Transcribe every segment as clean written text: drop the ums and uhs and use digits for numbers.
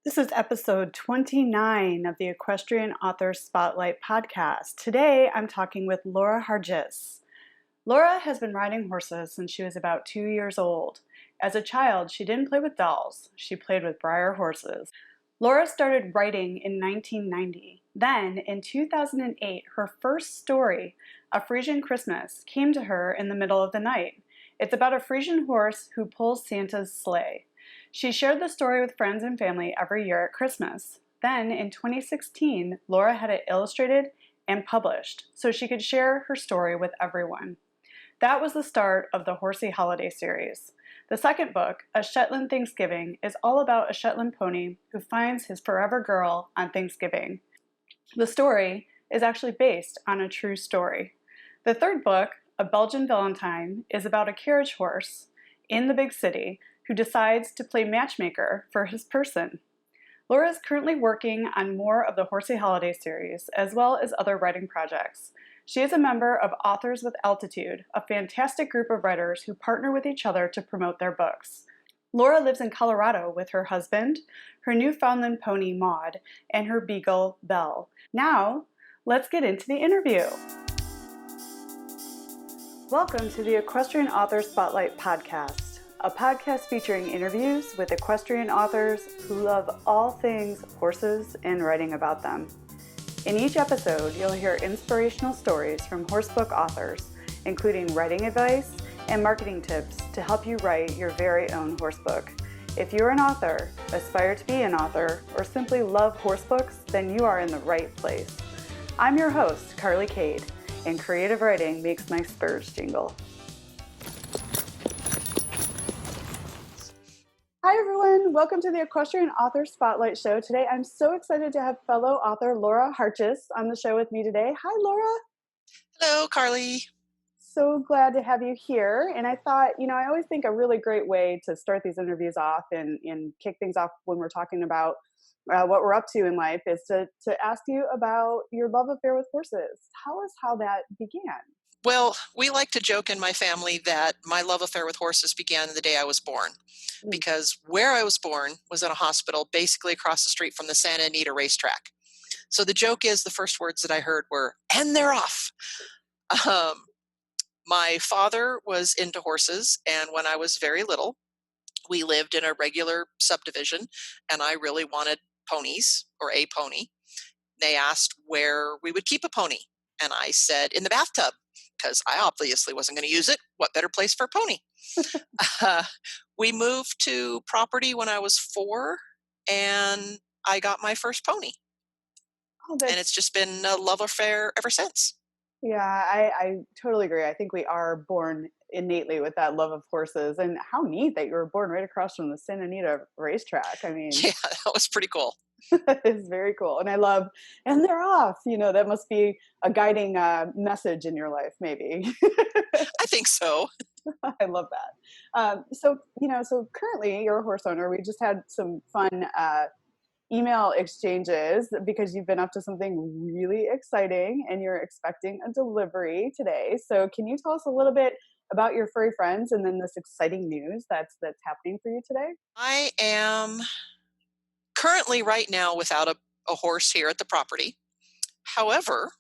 This is episode 29 of the Equestrian Author Spotlight podcast. Today I'm talking with Laura Hargis. Laura has been riding horses since she was about 2 years old. As a child, she didn't play with dolls. She played with Breyer horses. Laura started writing in 1990. Then, in 2008, her first story, A Frisian Christmas, came to her in the middle of the night. It's about a Frisian horse who pulls Santa's sleigh. She shared the story with friends and family every year at Christmas. Then, in 2016, Laura had it illustrated and published so she could share her story with everyone. That was the start of the Horsey Holiday Series. The second book, A Shetland Thanksgiving, is all about a Shetland pony who finds his forever girl on Thanksgiving. The story is actually based on a true story. The third book, A Belgian Valentine, is about a carriage horse in the big city who decides to play matchmaker for his person. Laura is currently working on more of the Horsey Holiday Series, as well as other writing projects. She is a member of Authors with Altitude, a fantastic group of writers who partner with each other to promote their books. Laura lives in Colorado with her husband, her Newfoundland Pony, Maude, and her beagle, Belle. Now, let's get into the interview. Welcome to the Equestrian Author Spotlight podcast, a podcast featuring interviews with equestrian authors who love all things horses and writing about them. In each episode, you'll hear inspirational stories from horsebook authors, including writing advice and marketing tips to help you write your very own horsebook. If you're an author, aspire to be an author, or simply love horsebooks, then you are in the right place. I'm your host, Kade, and creative writing makes my spurs jingle. Hi everyone, welcome to the Equestrian Author Spotlight show. Today I'm so excited to have fellow author Laura Hargis on the show with me today. Hi Laura. Hello, Carly. So glad to have you here. And I thought, I always think a really great way to start these interviews off and kick things off when we're talking about what we're up to in life is to ask you about your love affair with horses. Tell us how that began. Well, we like to joke in my family that my love affair with horses began the day I was born, because where I was born was in a hospital basically across the street from the Santa Anita racetrack. So the joke is the first words that I heard were, "And they're off." My father was into horses, and when I was very little, we lived in a regular subdivision, and I really wanted ponies or a pony. They asked where we would keep a pony, and I said, in the bathtub, because I obviously wasn't going to use it. What better place for a pony? We moved to property when I was 4, and I got my first pony. And it's just been a love affair ever since. Yeah, I totally agree. I think we are born innately with that love of horses. And how neat that you were born right across from the Santa Anita racetrack. I mean, yeah, that was pretty cool. It's very cool. And I love, and they're off. That must be a guiding message in your life, maybe. I think so. I love that. So currently you're a horse owner. We just had some fun email exchanges because you've been up to something really exciting and you're expecting a delivery today. So can you tell us a little bit about your furry friends and then this exciting news that's happening for you today? I am currently right now without a horse here at the property. However,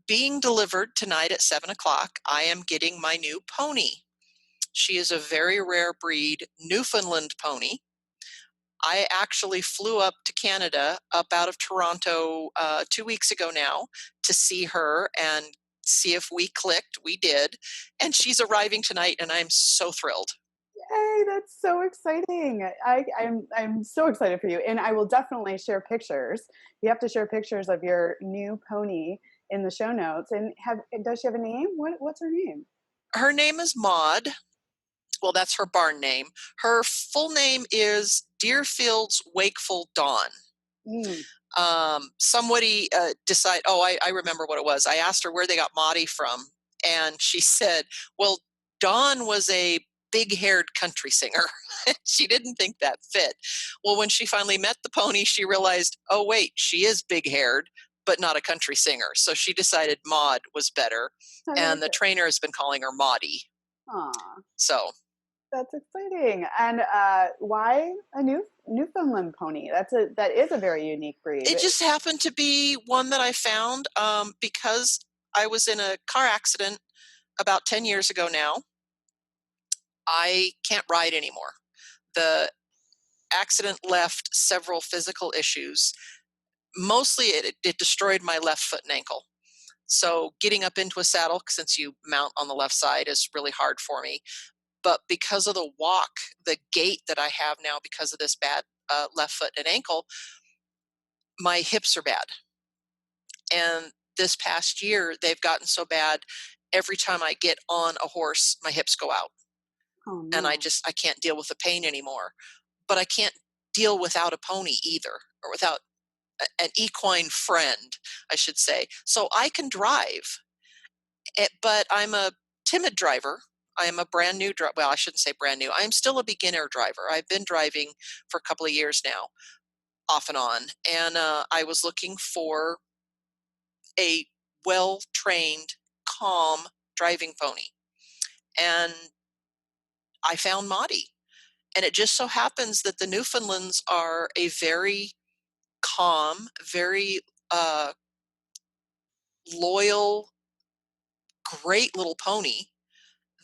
being delivered tonight at 7 o'clock, I am getting my new pony. She is a very rare breed Newfoundland pony. I actually flew up to Canada, up out of Toronto 2 weeks ago now, to see her and see if we clicked. We did. And she's arriving tonight, and I'm so thrilled. Yay, that's so exciting. I'm so excited for you. And I will definitely share pictures. You have to share pictures of your new pony in the show notes. And does she have a name? What's her name? Her name is Maude. Well, that's her barn name. Her full name is Deerfield's Wakeful Dawn. Somebody decided, I remember what it was. I asked her where they got Maudie from, and she said, well, Dawn was a big-haired country singer. She didn't think that fit. Well, when she finally met the pony, she realized, oh, wait, she is big-haired, but not a country singer. So she decided Maude was better, and the trainer has been calling her Maudie. Aww. So That's exciting. And why a Newfoundland pony? That is a very unique breed. It just happened to be one that I found because I was in a car accident about 10 years ago now. I can't ride anymore. The accident left several physical issues. Mostly it destroyed my left foot and ankle. So getting up into a saddle, since you mount on the left side, is really hard for me. But because of the walk, the gait that I have now because of this bad left foot and ankle, my hips are bad. And this past year, they've gotten so bad, every time I get on a horse, my hips go out. Oh And no. I can't deal with the pain anymore. But I can't deal without a pony either, or without an equine friend, I should say. So I can drive, but I'm a timid driver. I am a brand new driver. Well, I shouldn't say brand new. I'm still a beginner driver. I've been driving for a couple of years now, off and on. And I was looking for a well-trained, calm driving pony. And I found Maudie. And it just so happens that the Newfoundlands are a very calm, very loyal, great little pony.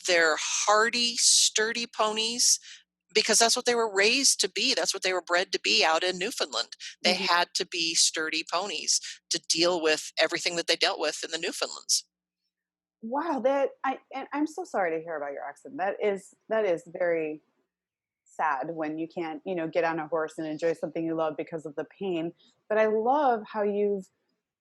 They're hardy, sturdy ponies because that's what they were raised to be. That's what they were bred to be out in Newfoundland. They Mhm. had to be sturdy ponies to deal with everything that they dealt with in the Newfoundlands. Wow, and I'm so sorry to hear about your accident. That is very sad when you can't, get on a horse and enjoy something you love because of the pain. But I love how you've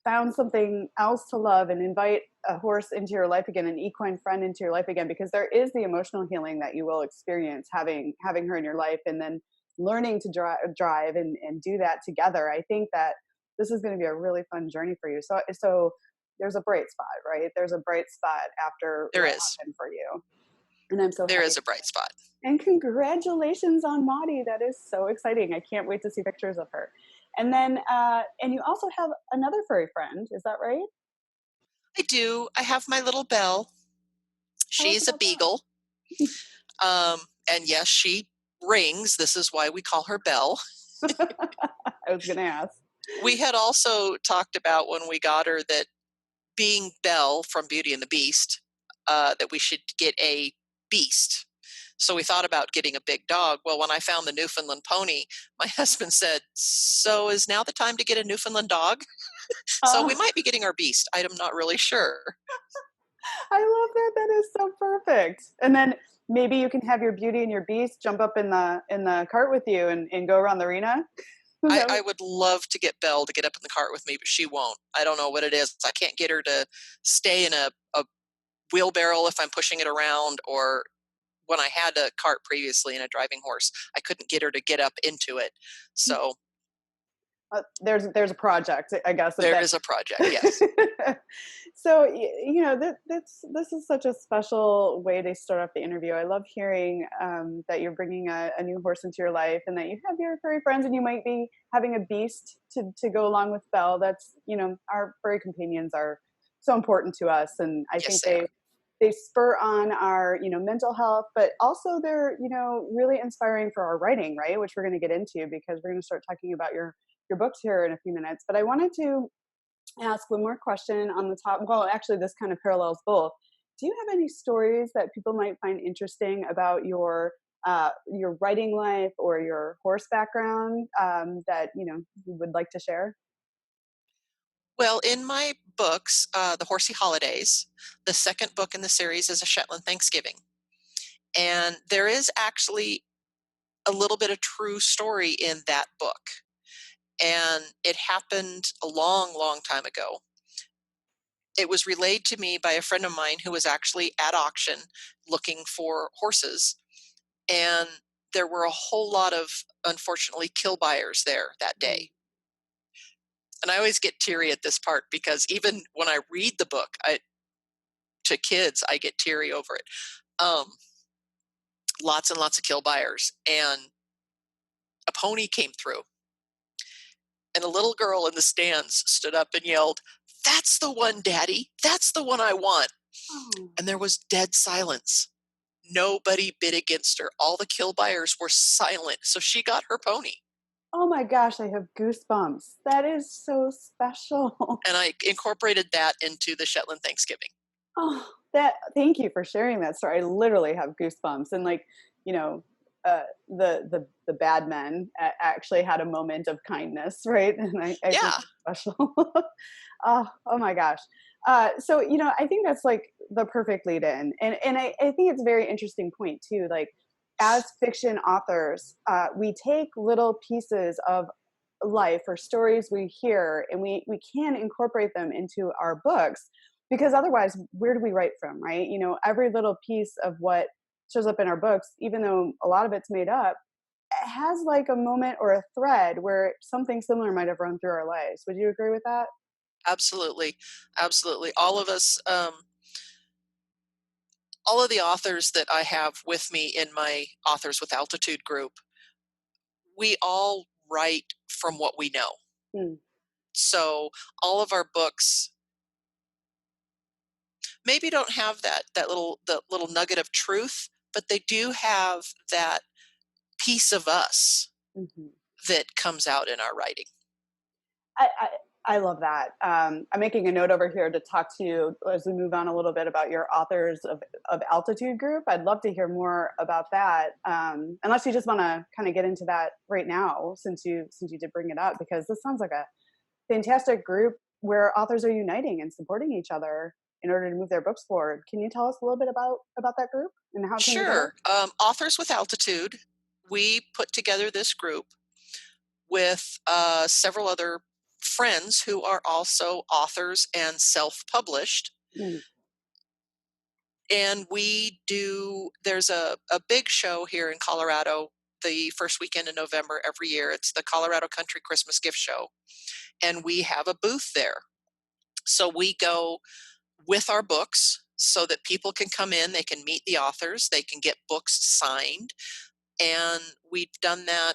found something else to love and invite a horse into your life again, an equine friend into your life again, because there is the emotional healing that you will experience having her in your life, and then learning to drive and do that together. I think that this is going to be a really fun journey for you. So there's a bright spot, right? There's a bright spot after There what is. happened for you, and I'm so There happy. is a bright spot. And congratulations on Maudie. That is so exciting. I can't wait to see pictures of her. And then, and you also have another furry friend. Is that right? I do. I have my little Belle. Tell us She's a about beagle. Um, and yes, she rings. This is why we call her Belle. that. I was going to ask. We had also talked about when we got her that being Belle from Beauty and the Beast, that we should get a beast. So we thought about getting a big dog. Well, when I found the Newfoundland pony, my husband said, "So is now the time to get a Newfoundland dog?" So we Uh, might be getting our beast. I'm not really sure. I love that. That is so perfect. And then maybe you can have your Beauty and your Beast jump up in the cart with you and go around the arena. I would love to get Belle to get up in the cart with me, but she won't. I don't know what it is. I can't get her to stay in a wheelbarrow if I'm pushing it around, or when I had a cart previously in a driving horse, I couldn't get her to get up into it. So There's a project, I guess. there is a project, yes. So this is such a special way to start off the interview. I love hearing that you're bringing a new horse into your life, and that you have your furry friends, and you might be having a beast to go along with Belle. That's, our furry companions are so important to us, and I Yes, think they are. they spur on our mental health, but also they're really inspiring for our writing, right? Which we're going to get into, because we're going to start talking about your books here in a few minutes. But I wanted to ask one more question on the top. Well, actually, this kind of parallels both. Do you have any stories that people might find interesting about your writing life or your horse background, that you would like to share? Well, in my books, the Horsey Holidays, the second book in the series is A Shetland Thanksgiving. And there is actually a little bit of true story in that book. And it happened a long, long time ago. It was relayed to me by a friend of mine who was actually at auction looking for horses. And there were a whole lot of, unfortunately, kill buyers there that day. And I always get teary at this part because even when I read the book to kids, I get teary over it. Um, Lots and lots of kill buyers. And a pony came through. And a little girl in the stands stood up and yelled, "That's the one, Daddy. That's the one I want." Oh, And there was dead silence. Nobody bid against her. All the kill buyers were silent, so she got her pony. Oh my gosh, I have goosebumps. That is so special. And I incorporated that into the Shetland Thanksgiving. Oh, thank you for sharing that story. I literally have goosebumps. And like, you know, the bad men actually had a moment of kindness, right? And I think Yeah, it's special. Oh my gosh. So, I think that's like the perfect lead in. And I think it's a very interesting point too. Like, as fiction authors, we take little pieces of life or stories we hear, and we can incorporate them into our books, because otherwise, where do we write from, right? Every little piece of what shows up in our books, even though a lot of it's made up, it has like a moment or a thread where something similar might have run through our lives. Would you agree with that? absolutely. Absolutely. All of the authors that I have with me in my Authors with Altitude group, we all write from what we know. Hmm. So all of our books maybe don't have the little nugget of truth, but they do have that piece of us Mhm. that comes out in our writing. I, I I love that. I'm making a note over here to talk to you as we move on a little bit about your authors of altitude group. I'd love to hear more about that. Unless you just want to kind of get into that right now, since you did bring it up, because this sounds like a fantastic group where authors are uniting and supporting each other in order to move their books forward. Can you tell us a little bit about that group and how it came together? Sure. Authors with Altitude, we put together this group with several other friends who are also authors and self published. Mm. And there's a big show here in Colorado the first weekend in November every year. It's the Colorado Country Christmas Gift Show. And we have a booth there. So we go with our books so that people can come in, they can meet the authors, they can get books signed. And we've done that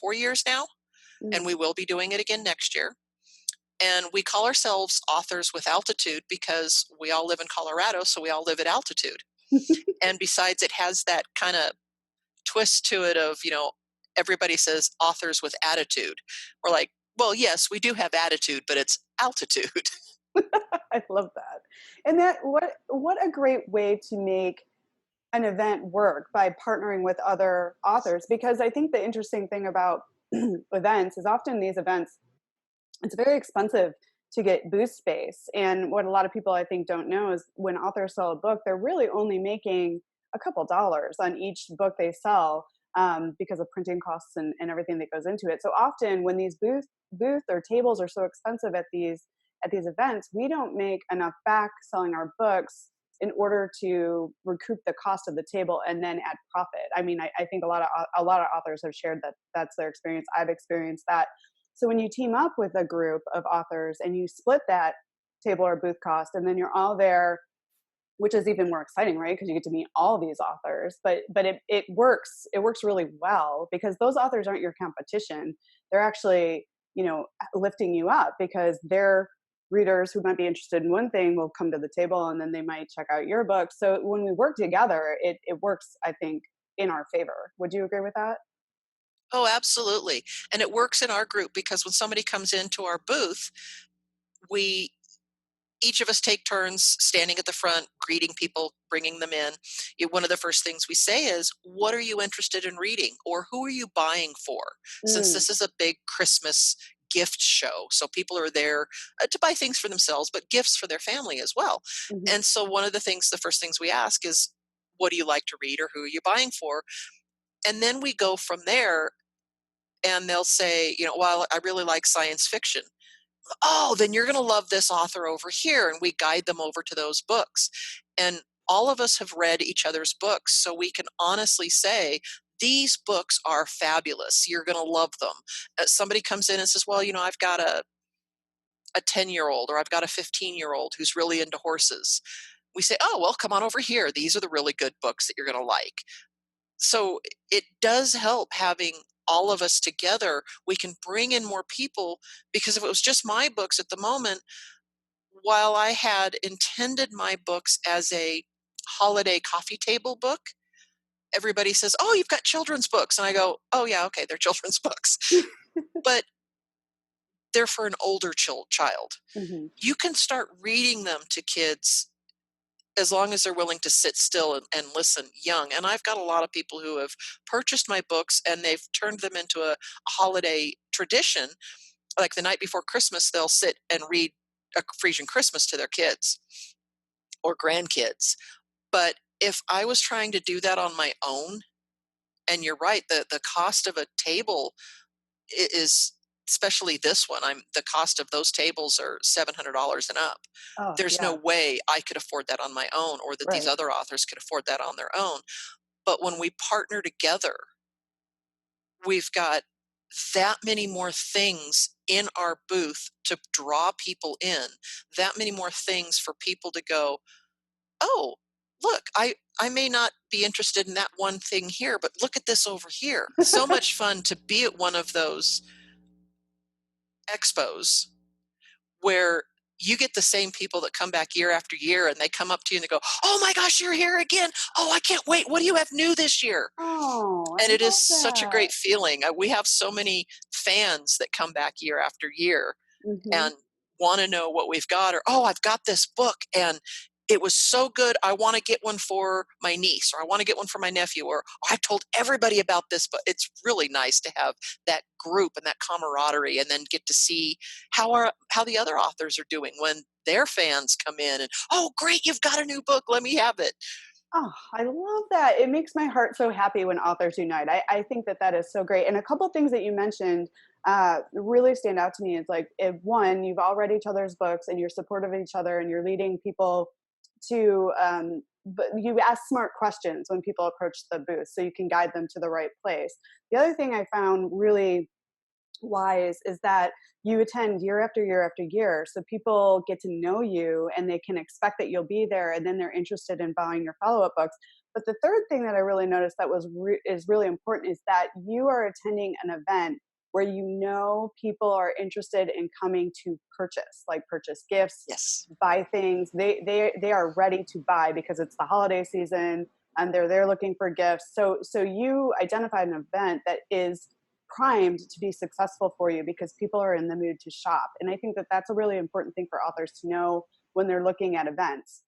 4 years now, and Mm. we will be doing it again next year. And we call ourselves Authors with Altitude because we all live in Colorado, so we all live at altitude. And besides, it has that kind of twist to it of, everybody says authors with attitude. We're like, well, yes, we do have attitude, but it's altitude. I love that. And what a great way to make an event work, by partnering with other authors, because I think the interesting thing about events is often these events, it's very expensive to get booth space. And what a lot of people, I think, don't know is when authors sell a book, they're really only making a couple dollars on each book they sell, because of printing costs and everything that goes into it. So often when these booth or tables are so expensive at these events, we don't make enough back selling our books in order to recoup the cost of the table and then add profit. I mean, I think a lot of authors have shared that that's their experience. I've experienced that. So when you team up with a group of authors and you split that table or booth cost, and then you're all there, which is even more exciting, right? Because you get to meet all these authors. But it works really well, because those authors aren't your competition. They're actually, lifting you up, because their readers who might be interested in one thing will come to the table, and then they might check out your book. So when we work together, it works, I think, in our favor. Would you agree with that? Oh, absolutely. And it works in our group because when somebody comes into our booth, we each of us take turns standing at the front, greeting people, bringing them in. One of the first things we say is, what are you interested in reading? Or who are you buying for? Since Mm. this is a big Christmas gift show. So people are there to buy things for themselves, but gifts for their family as well. Hmm. And so the first things we ask is, what do you like to read or who are you buying for? And then we go from there, and they'll say, well, I really like science fiction. Oh, then you're going to love this author over here. And we guide them over to those books. And all of us have read each other's books. So we can honestly say, these books are fabulous. You're going to love them. Somebody comes in and says, well, I've got a 10-year-old or I've got a 15-year-old who's really into horses. We say, oh, well, come on over here. These are the really good books that you're going to like. So it does help having all of us together. We can bring in more people, because if it was just my books at the moment, while I had intended my books as a holiday coffee table book, everybody says, "Oh, you've got children's books." And I go, "Oh, yeah, okay, they're children's books." But they're for an older child. Hmm. You can start reading them to kids as long as they're willing to sit still and listen young. And I've got a lot of people who have purchased my books and they've turned them into a holiday tradition. Like the night before Christmas, they'll sit and read A Frisian Christmas to their kids or grandkids. But if I was trying to do that on my own, and you're right, the cost of a table is, especially this one, the cost of those tables are $700 and up. Oh, There's no yeah, way I could afford that on my own, or that these right. other authors could afford that on their own. But when we partner together, we've got that many more things in our booth to draw people in, that many more things for people to go, "Oh, look, I may not be interested in that one thing here, but look at this over here." So much fun to be at one of those expos where you get the same people that come back year after year, and they come up to you and they go, "Oh my gosh, you're here again. Oh, I can't wait. What do you have new this year?" Oh, I And it is love such a that. great feeling. We have so many fans that come back year after year Hmm. and want to know what we've got, or, "Oh, I've got this book and it was so good. I want to get one for my niece, or I want to get one for my nephew," or, "I've told everybody about this." But it's really nice to have that group and that camaraderie, and then get to see how the other authors are doing when their fans come in and, "Oh, great, you've got a new book. Let me have it." Oh, I love that. It makes my heart so happy when authors unite. I think that that is so great. And a couple of things that you mentioned really stand out to me. It's like, if one, you've all read each other's books and you're supportive of each other and you're leading people to, but you ask smart questions when people approach the booth so you can guide them to the right place. The other thing I found really wise is that you attend year after year after year, so people get to know you and they can expect that you'll be there, and then they're interested in buying your follow-up books. But the third thing that I really noticed that is really important is that you are attending an event where you know people are interested in coming to purchase, like purchase gifts, Yes. buy things. They are ready to buy because it's the holiday season and they're there looking for gifts. So you identified an event that is primed to be successful for you because people are in the mood to shop. And I think that that's a really important thing for authors to know when they're looking at events.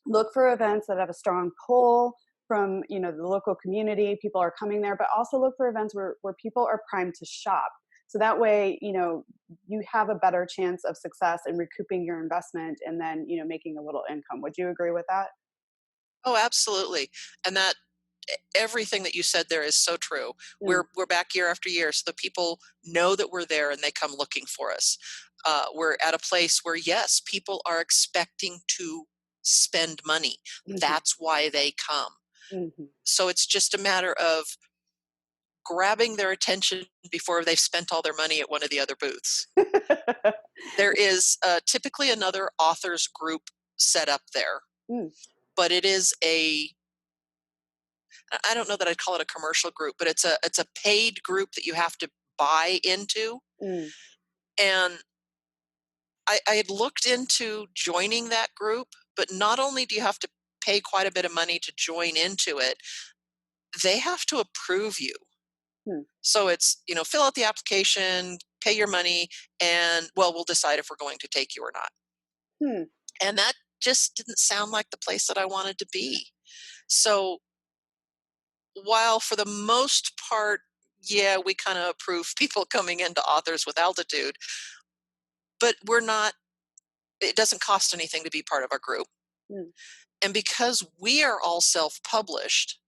Look for events that have a strong pull from, the local community. People are coming there, but also look for events where people are primed to shop. So that way, you have a better chance of success in recouping your investment and then, making a little income. Would you agree with that? Oh, absolutely. And that everything that you said there is so true. Mm, We're back year after year, so the people know that we're there and they come looking for us. We're at a place where, yes, people are expecting to spend money. mhm, That's why they come. mhm. So it's just a matter of grabbing their attention before they've spent all their money at one of the other booths. There is typically another authors group set up there, Mm, but it is I don't know that I'd call it a commercial group, but it's a paid group that you have to buy into. mm, And I had looked into joining that group, but not only do you have to pay quite a bit of money to join into it, they have to approve you. mm, So it's, fill out the application, pay your money, and, well, we'll decide if we're going to take you or not. mm. And that just didn't sound like the place that I wanted to be. So while for the most part, yeah, we kind of approve people coming into Authors with Altitude, but it doesn't cost anything to be part of our group. Mm, And because we are all self published,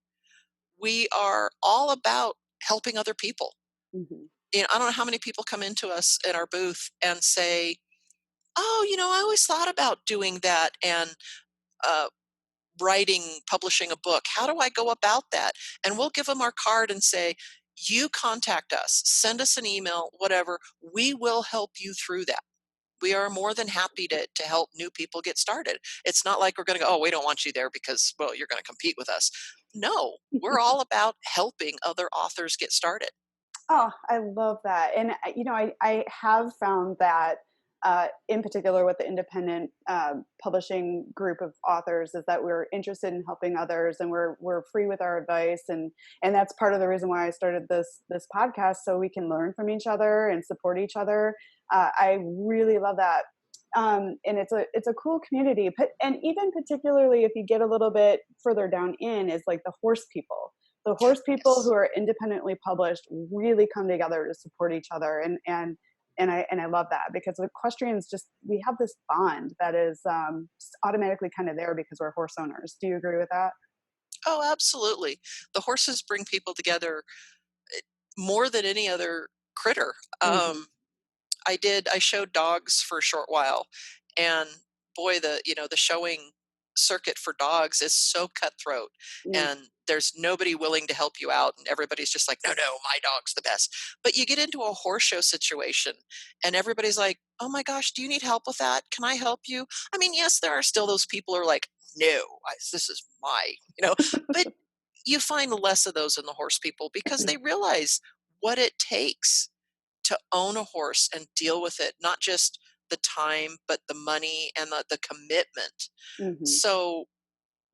we are all about helping other people. mhm. I don't know how many people come into us in our booth and say, "Oh, I always thought about doing that and uh, publishing a book. How do I go about that?" And we'll give them our card and say, "You contact us, send us an email, whatever. We will help you through that. We are more than happy to help new people get started." It's not like we're going to go, "Oh, we don't want you there because, well, you're going to compete with us." No, we're all about helping other authors get started. Oh, I love that. And I have found that in particular with the independent publishing group of authors, is that we're interested in helping others, and we're free with our advice, and that's part of the reason why I started this podcast, so we can learn from each other and support each other. I really love that. And it's a cool community, but, and even particularly if you get a little bit further down in, is like the horse people. The horse people Yes. who are independently published really come together to support each other, and I love that, because equestrians, just, we have this bond that is just automatically kind of there because we're horse owners. Do you agree with that? Oh, absolutely. The horses bring people together more than any other critter. Mm-hmm. I showed dogs for a short while, and boy, the showing circuit for dogs is so cutthroat, Mm. and there's nobody willing to help you out, and everybody's just like, no, no, my dog's the best. But you get into a horse show situation, and everybody's like, oh my gosh, do you need help with that? Can I help you? I mean, yes, there are still those people who are like, no, this is but you find less of those in the horse people because they realize what it takes to own a horse and deal with it, not just the time, but the money and the commitment. Mm-hmm. So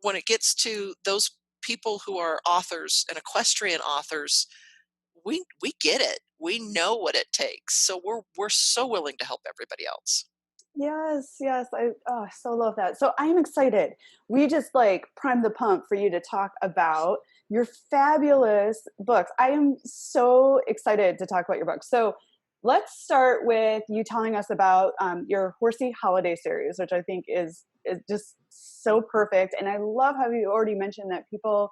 when it gets to those people who are authors and equestrian authors, we get it. We know what it takes. So we're so willing to help everybody else. Yes, yes. I so love that. So I'm excited. We just like primed the pump for you to talk about your fabulous books. I am so excited to talk about your books. So let's start with you telling us about your Horsey Holiday Series, which I think is just so perfect. And I love how you already mentioned that people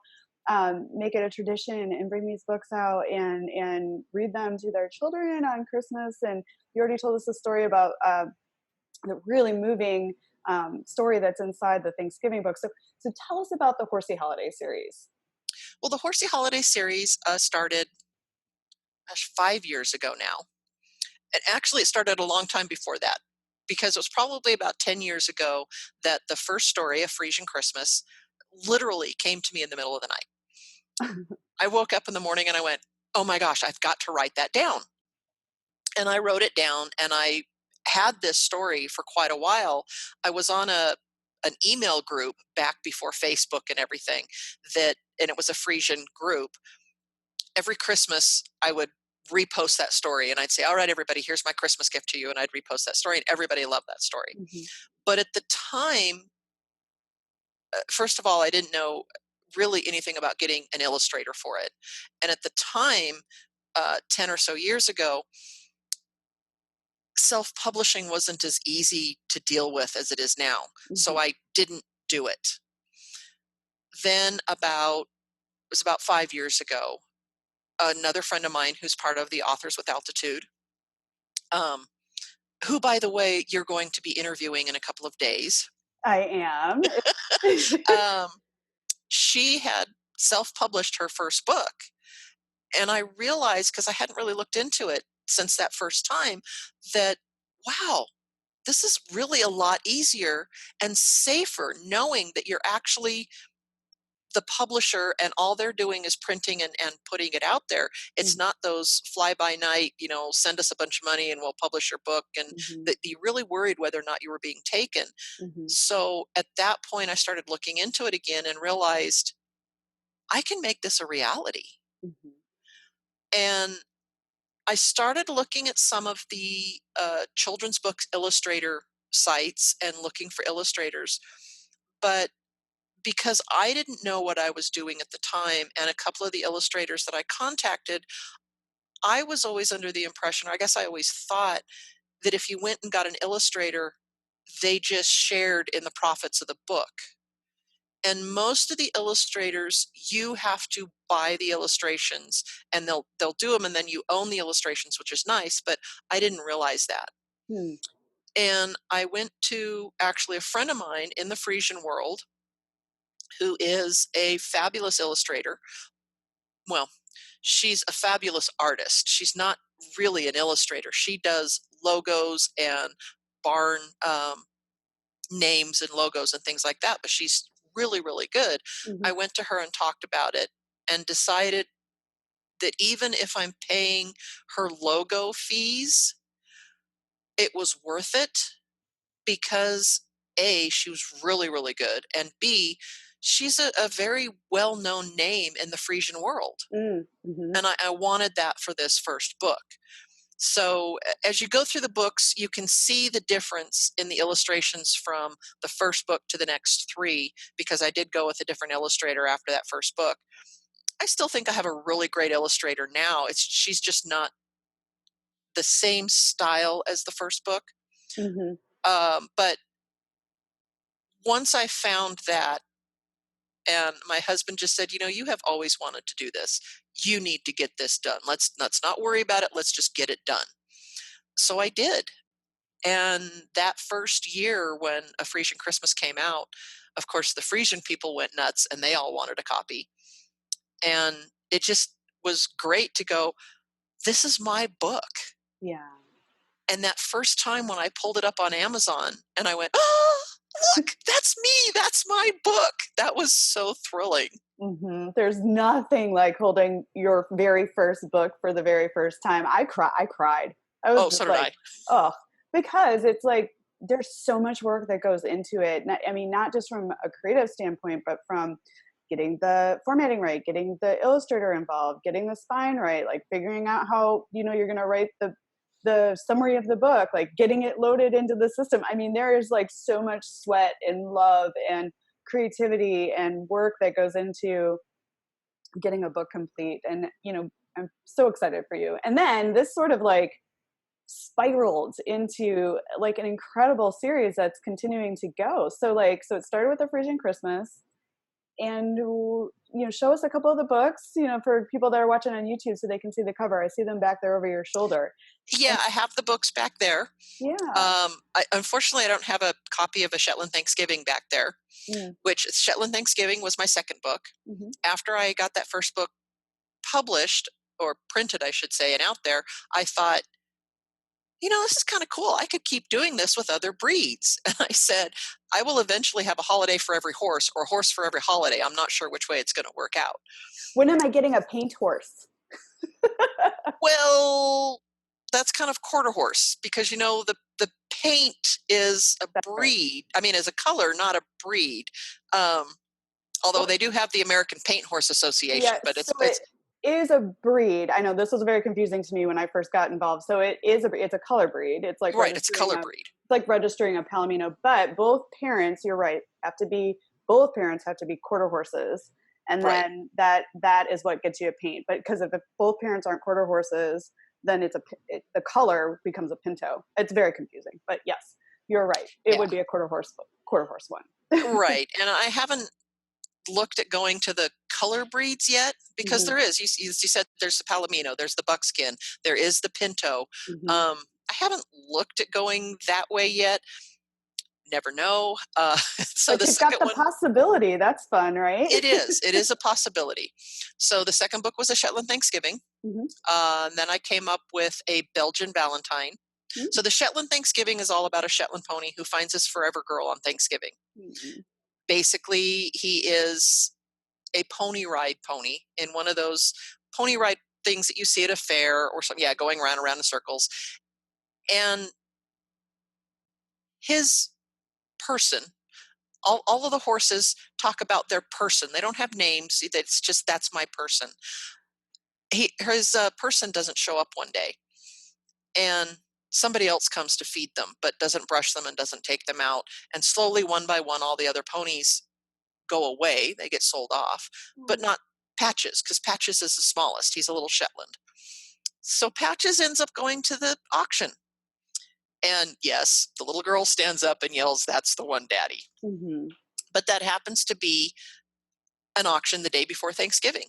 make it a tradition and bring these books out and read them to their children on Christmas. And you already told us a story about the really moving story that's inside the Thanksgiving book. So tell us about the Horsey Holiday Series. Well, the Horsey Holiday Series started, gosh, 5 years ago now. And actually, it started a long time before that, because it was probably about 10 years ago that the first story, A Frisian Christmas, literally came to me in the middle of the night. I woke up in the morning and I went, oh my gosh, I've got to write that down. And I wrote it down, and I had this story for quite a while. I was on an email group back before Facebook and everything, and it was a Frisian group. Every Christmas I would repost that story, and I'd say, all right, everybody, here's my Christmas gift to you. And I'd repost that story, and everybody loved that story. Mm-hmm. But at the time, first of all, I didn't know really anything about getting an illustrator for it. And at the time, 10 or so years ago, self-publishing wasn't as easy to deal with as it is now. Mm-hmm. So I didn't do it. Then it was about 5 years ago, another friend of mine who's part of the Authors with Altitude, um, who, by the way, you're going to be interviewing in a couple of days. I am. um, she had self-published her first book, and I realized, because I hadn't really looked into it since that first time, that wow, this is really a lot easier and safer knowing that you're actually the publisher and all they're doing is printing and putting it out there. It's not those fly by night, send us a bunch of money and we'll publish your book, and Mm-hmm. that you really worried whether or not you were being taken. Mm-hmm. So at that point, I started looking into it again and realized I can make this a reality. Mm-hmm. And I started looking at some of the children's books illustrator sites and looking for illustrators. But because I didn't know what I was doing at the time, and a couple of the illustrators that I contacted, I was always under the impression, or I guess I always thought, that if you went and got an illustrator, they just shared in the profits of the book. And most of the illustrators, you have to buy the illustrations, and they'll do them, and then you own the illustrations, which is nice, but I didn't realize that. Hmm. And I went to actually a friend of mine in the Frisian world who is a fabulous illustrator. Well, she's a fabulous artist. She's not really an illustrator. She does logos and barn names and logos and things like that, but she's really, really good. Mm-hmm. I went to her and talked about it and decided that even if I'm paying her logo fees, it was worth it because A, she was really, really good, and B, she's a very well-known name in the Frisian world, Mm-hmm. and I wanted that for this first book. So as you go through the books, you can see the difference in the illustrations from the first book to the next three, because I did go with a different illustrator after that first book. I still think I have a really great illustrator now. She's just not the same style as the first book. Mm-hmm. But once I found that, and my husband just said, you have always wanted to do this. You need to get this done. Let's not worry about it. Let's just get it done. So I did. And that first year when A Frisian Christmas came out, of course, the Frisian people went nuts and they all wanted a copy. And it just was great to go, this is my book. Yeah. And that first time when I pulled it up on Amazon and I went, oh, look, that's me. That's my book. That was so thrilling. Mm-hmm. There's nothing like holding your very first book for the very first time. I cried. I was Oh, just so did like, I. oh, because it's like there's so much work that goes into it. I mean, not just from a creative standpoint, but from getting the formatting right, getting the illustrator involved, getting the spine right, like figuring out how you're going to write the summary of the book, like getting it loaded into the system. I mean, there is like so much sweat and love and creativity and work that goes into getting a book complete. And I'm so excited for you. And then this sort of like spiraled into like an incredible series that's continuing to go. So it started with the Frisian Christmas, and show us a couple of the books, for people that are watching on YouTube so they can see the cover. I see them back there over your shoulder. Yeah, I have the books back there. Yeah. Unfortunately, I don't have a copy of A Shetland Thanksgiving back there, Mm. which Shetland Thanksgiving was my second book. Mm-hmm. After I got that first book published, or printed, I should say, and out there, I thought, this is kind of cool. I could keep doing this with other breeds. And I said, I will eventually have a holiday for every horse, or a horse for every holiday. I'm not sure which way it's going to work out. When am I getting a paint horse? Well, that's kind of quarter horse, because the paint is a That's right. breed. I mean, as a color, not a breed. Although they do have the American Paint Horse Association, Yeah, but so it's it is a breed. I know this was very confusing to me when I first got involved. So it's a color breed. It's like right. It's a color breed. registering a Palomino, but both parents, you're right, both parents have to be quarter horses. And Right. then that is what gets you a paint. But because if both parents aren't quarter horses, then the color becomes a pinto. It's very confusing, but yes, you're right. It would be a quarter horse one. Right. And I haven't looked at going to the color breeds yet, because Mm-hmm. there is, you said there's the Palomino, there's the Buckskin, there is the Pinto. Mm-hmm. I haven't looked at going that way yet. Never know. So But the you've got second the one, possibility. That's fun, right? it is a possibility. So the second book was A Shetland Thanksgiving. Mm-hmm. And then I came up with A Belgian Valentine. Mm-hmm. So the Shetland Thanksgiving is all about a Shetland pony who finds his forever girl on Thanksgiving. Mm-hmm. Basically, he is a pony ride pony in one of those pony ride things that you see at a fair or something. Yeah, going around in circles. And his person, all of the horses talk about their person. They don't have names. It's just, that's my person. His person doesn't show up one day, and somebody else comes to feed them, but doesn't brush them and doesn't take them out. And slowly, one by one, all the other ponies go away. They get sold off, but not Patches, because Patches is the smallest. He's a little Shetland. So Patches ends up going to the auction. And yes, the little girl stands up and yells, "That's the one, Daddy." Mm-hmm. But that happens to be an auction the day before Thanksgiving.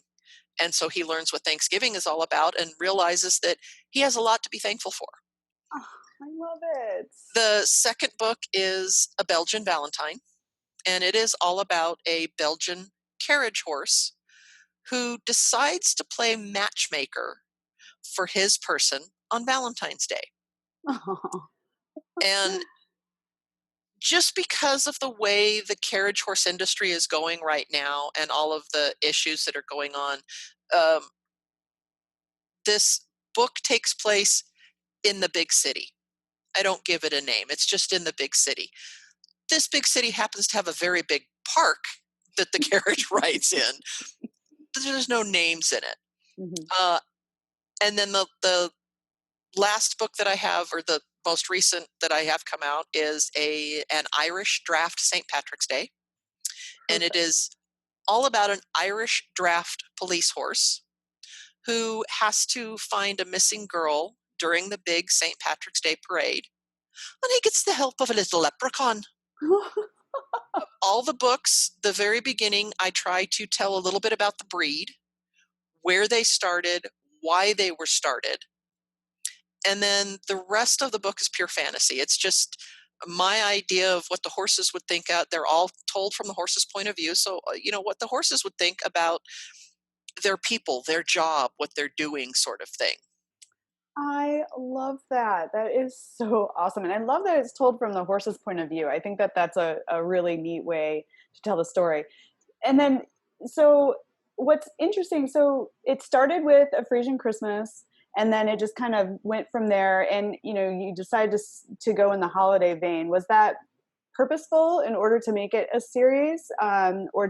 And so he learns what Thanksgiving is all about and realizes that he has a lot to be thankful for. Oh, I love it. The second book is A Belgian Valentine, and it is all about a Belgian carriage horse who decides to play matchmaker for his person on Valentine's Day. Oh. And just because of the way the carriage horse industry is going right now and all of the issues that are going on, this book takes place in the big city. I don't give it a name. It's just in the big city. This big city happens to have a very big park that the carriage rides in. There's no names in it. Mhm. Uh, and then the last book that I have, or the most recent that I have come out, is an Irish draft St. Patrick's Day. And it Perfect. is all about an Irish draft police horse who has to find a missing girl during the big St. Patrick's Day parade. And he gets the help of a little leprechaun. All the books, the very beginning, I try to tell a little bit about the breed, where they started, why they were started. And then the rest of the book is pure fantasy. It's just my idea of what the horses would think out. They're all told from the horse's point of view. So, what the horses would think about their people, their job, what they're doing, sort of thing. I love that. That is so awesome. And I love that it's told from the horse's point of view. I think that that's a really neat way to tell the story. And then, so what's interesting, so it started with A Frisian Christmas, and then it just kind of went from there. And, you decided to go in the holiday vein. Was that purposeful in order to make it a series? Or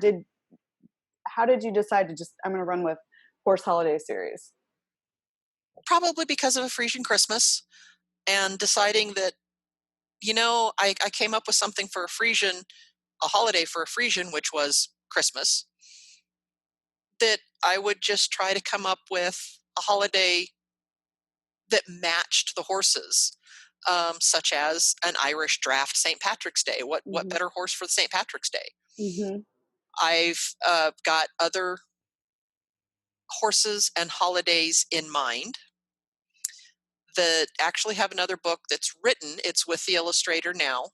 how did you decide to just, I'm going to run with Horse Holiday series? Probably because of A Frisian Christmas, and deciding that, I came up with something for a holiday for a Frisian, which was Christmas, that I would just try to come up with a holiday that matched the horses, such as an Irish draft St. Patrick's Day. What Hmm. better horse for St. Patrick's Day? Hmm. I've got other horses and holidays in mind that actually have another book that's written. It's with the illustrator now,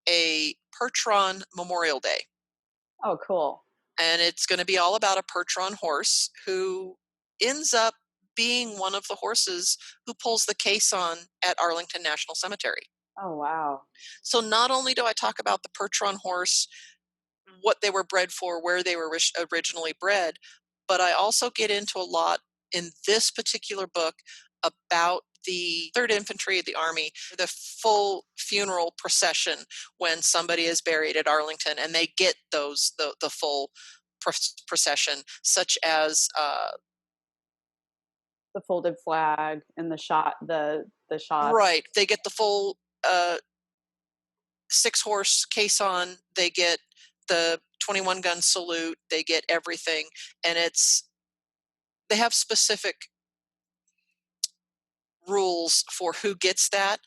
a Percheron Memorial Day. Oh, cool. And it's going to be all about a Percheron horse who ends up being one of the horses who pulls the caisson at Arlington National Cemetery. Oh, wow. So not only do I talk about the Percheron horse, what they were bred for, where they were originally bred, but I also get into a lot in this particular book about the 3rd Infantry of the Army, the full funeral procession when somebody is buried at Arlington, and they get the full procession, such as The folded flag and the shots. right, they get the full 6-horse caisson, they get the 21 gun salute, they get everything, and they have specific rules for who gets that,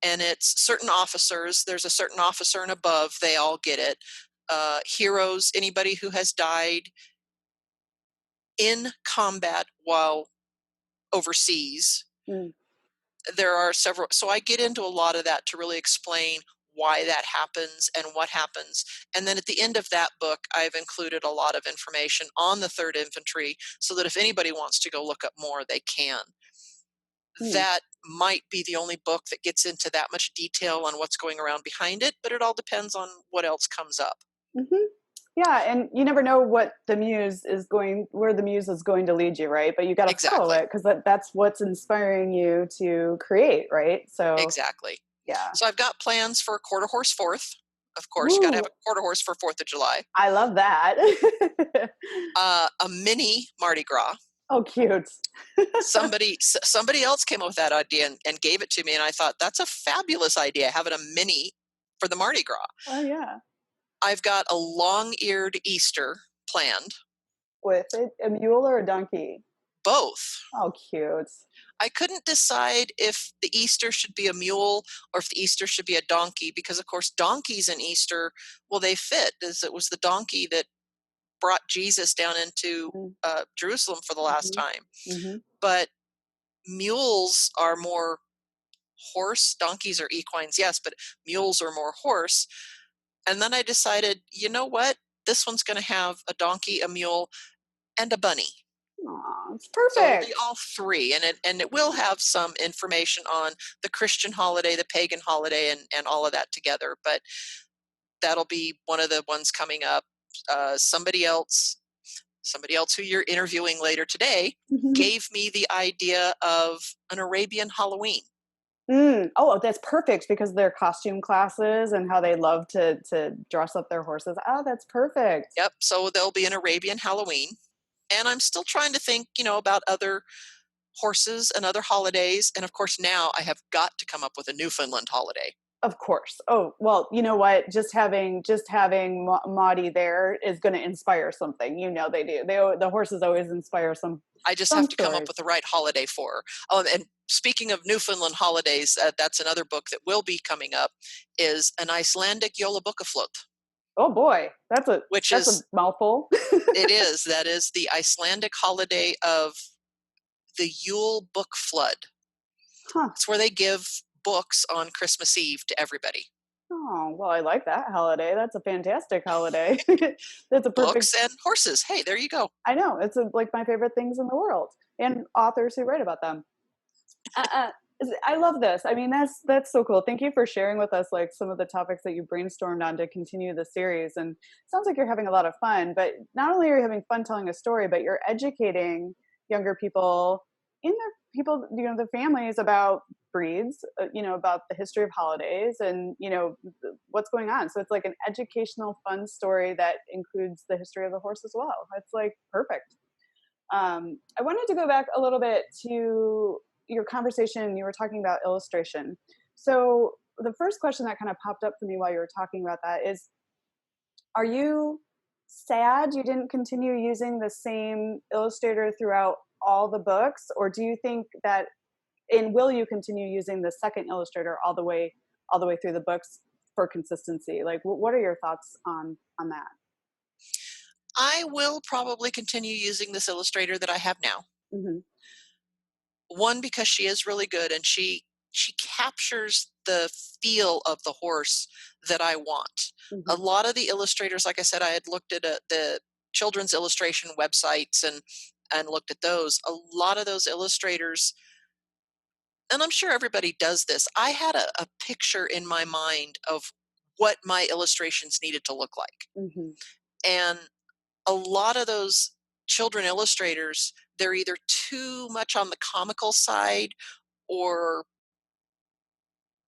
and it's certain officers. There's a certain officer and above, they all get it. Heroes, anybody who has died in combat while overseas. Mm. There are several, so I get into a lot of that to really explain why that happens and what happens. And then at the end of that book, I've included a lot of information on the 3rd Infantry so that if anybody wants to go look up more, they can. Mm. That might be the only book that gets into that much detail on what's going around behind it, but it all depends on what else comes up. Hmm. Yeah, and you never know where the muse is going to lead you, right? But you got to follow Exactly. it because that's what's inspiring you to create, right? So, Exactly. yeah. So I've got plans for a quarter horse fourth. Of course, you got to have Ooh, a quarter horse for 4th of July. I love that. A mini Mardi Gras. Oh, cute. Somebody else came up with that idea and gave it to me, and I thought that's a fabulous idea, having a mini for the Mardi Gras. Oh, yeah. I've got a long-eared Easter planned. With a mule or a donkey? Both. Oh, cute. I couldn't decide if the Easter should be a mule or if the Easter should be a donkey, because of course donkeys in Easter, well, they fit, as it was the donkey that brought Jesus down into Jerusalem for the last Mm-hmm. time. Mm-hmm. But mules are more horse. Donkeys are equines, yes, but mules are more horse. And then I decided, you know what? This one's going to have a donkey, a mule, and a bunny. Aw, it's So it'll be perfect. all three, and it will have some information on the Christian holiday, the pagan holiday, and all of that together. But that'll be one of the ones coming up. Somebody else who you're interviewing later today, gave me the idea of an Arabian Halloween. Oh, that's perfect because their costume classes and how they love to dress up their horses. Oh, that's perfect. Yep. So there'll be an Arabian Halloween. And I'm still trying to think, about other horses and other holidays. And of course, now I have got to come up with a Newfoundland holiday. Of course. Oh, well, you know what? Just having Maudie there is going to inspire something. They do. The horses always inspire I just some have to come up stories. with the right holiday for her. And speaking of Newfoundland holidays, that's another book that will be coming up is an Icelandic Jólabókaflót, Oh boy, which that's a is, mouthful. that is the Icelandic holiday of the Yule Book Flood. Huh. It's where they give books on Christmas Eve to everybody. Oh, well, I like that holiday. That's a fantastic holiday. That's a perfect. Books and horses. Hey, there you go. I know it's like my favorite things in the world, and authors who write about them. Uh, I love this. I mean, that's so cool. Thank you for sharing with us like some of the topics that you brainstormed on to continue the series. And it sounds like you're having a lot of fun. But not only are you having fun telling a story, but you're educating younger people in their people, their families about breeds, about the history of holidays, and what's going on. So it's like an educational, fun story that includes the history of the horse as well. It's like perfect. I wanted to go back a little bit to your conversation. You were talking about illustration. So the first question that kind of popped up for me while you were talking about that is, are you sad you didn't continue using the same illustrator throughout all the books? Or do you think that, and will you continue using the second illustrator all the way through the books for consistency? Like, what are your thoughts on that? I will probably continue using this illustrator that I have now. Mm-hmm. One, because she is really good and she captures the feel of the horse that I want. A Mm-hmm. lot of the illustrators, like I said, I had looked at the children's illustration websites and looked at those. A lot of those illustrators, and I'm sure everybody does this, I had a picture in my mind of what my illustrations needed to look like. Mm-hmm. And a lot of those children illustrators, they're either too much on the comical side or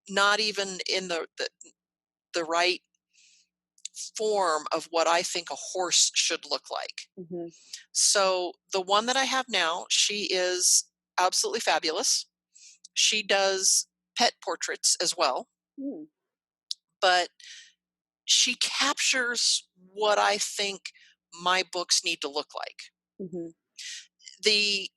not even in the right form of what I think a horse should look like. Mm-hmm. So the one that I have now, she is absolutely fabulous. She does pet portraits as well, Mm-hmm. but she captures what I think my books need to look like. Mm-hmm. The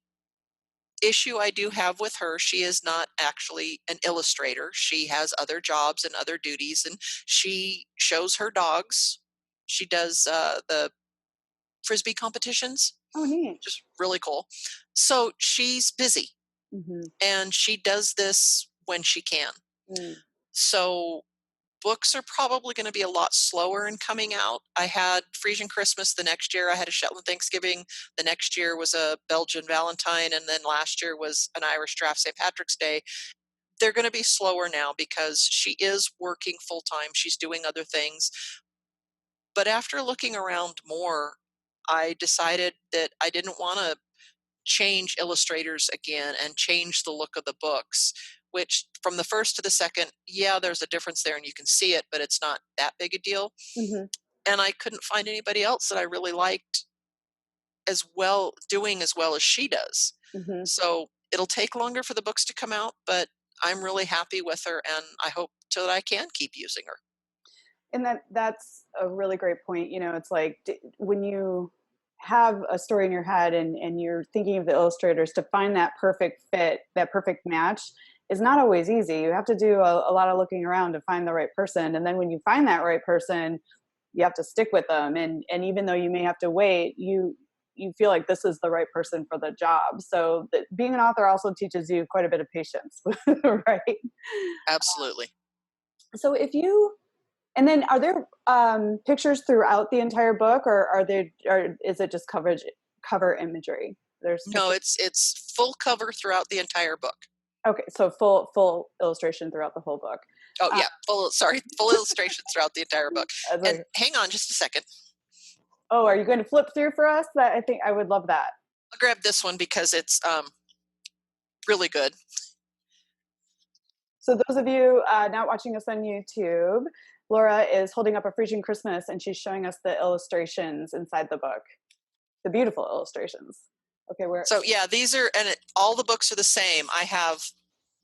issue I do have with her, she is not actually an illustrator. She has other jobs and other duties, and she shows her dogs. She does the frisbee competitions, Oh, neat. just really cool. So she's busy, Mm-hmm. and she does this when she can. Mm. So books are probably going to be a lot slower in coming out. I had Frisian Christmas the next year. I had a Shetland Thanksgiving. The next year was a Belgian Valentine. And then last year was an Irish Draft St. Patrick's Day. They're going to be slower now because she is working full time. She's doing other things. But after looking around more, I decided that I didn't want to change illustrators again and change the look of the books, which from the first to the second, yeah, there's a difference there and you can see it, but it's not that big a deal. Mm-hmm. And I couldn't find anybody else that I really liked as well, doing as well as she does. Mm-hmm. So it'll take longer for the books to come out, but I'm really happy with her and I hope that I can keep using her. And that's a really great point. It's like when you have a story in your head and you're thinking of the illustrators, to find that perfect fit, that perfect match is not always easy. You have to do a lot of looking around to find the right person. And then when you find that right person, you have to stick with them. And even though you may have to wait, you feel like this is the right person for the job. So being an author also teaches you quite a bit of patience, right? Absolutely. So and then are there pictures throughout the entire book, or is it just cover imagery? There's No, pictures. it's full cover throughout the entire book. Okay, so full illustration throughout the whole book. Oh Uh, yeah, full illustrations throughout the entire book. I was And like, hang on just a second. oh, are you going to flip through for us? That I think I would love that. I'll grab this one because it's really good. So those of you not watching us on YouTube, Laura is holding up a Frisian Christmas and she's showing us the illustrations inside the book. The beautiful illustrations. Okay, So yeah, these are, and all the books are the same. I have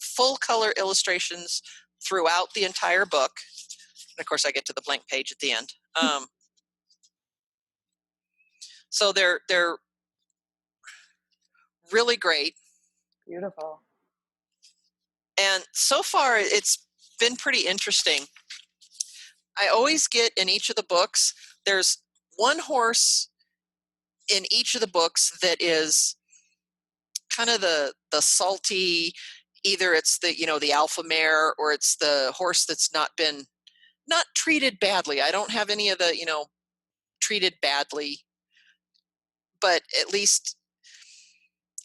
full color illustrations throughout the entire book. And of course, I get to the blank page at the end. So they're really great. Beautiful. And so far, it's been pretty interesting. I always get in each of the books, there's one horse in each of the books that is kind of the salty, either it's the, the alpha mare, or it's the horse that's not treated badly. I don't have any of the, treated badly, but at least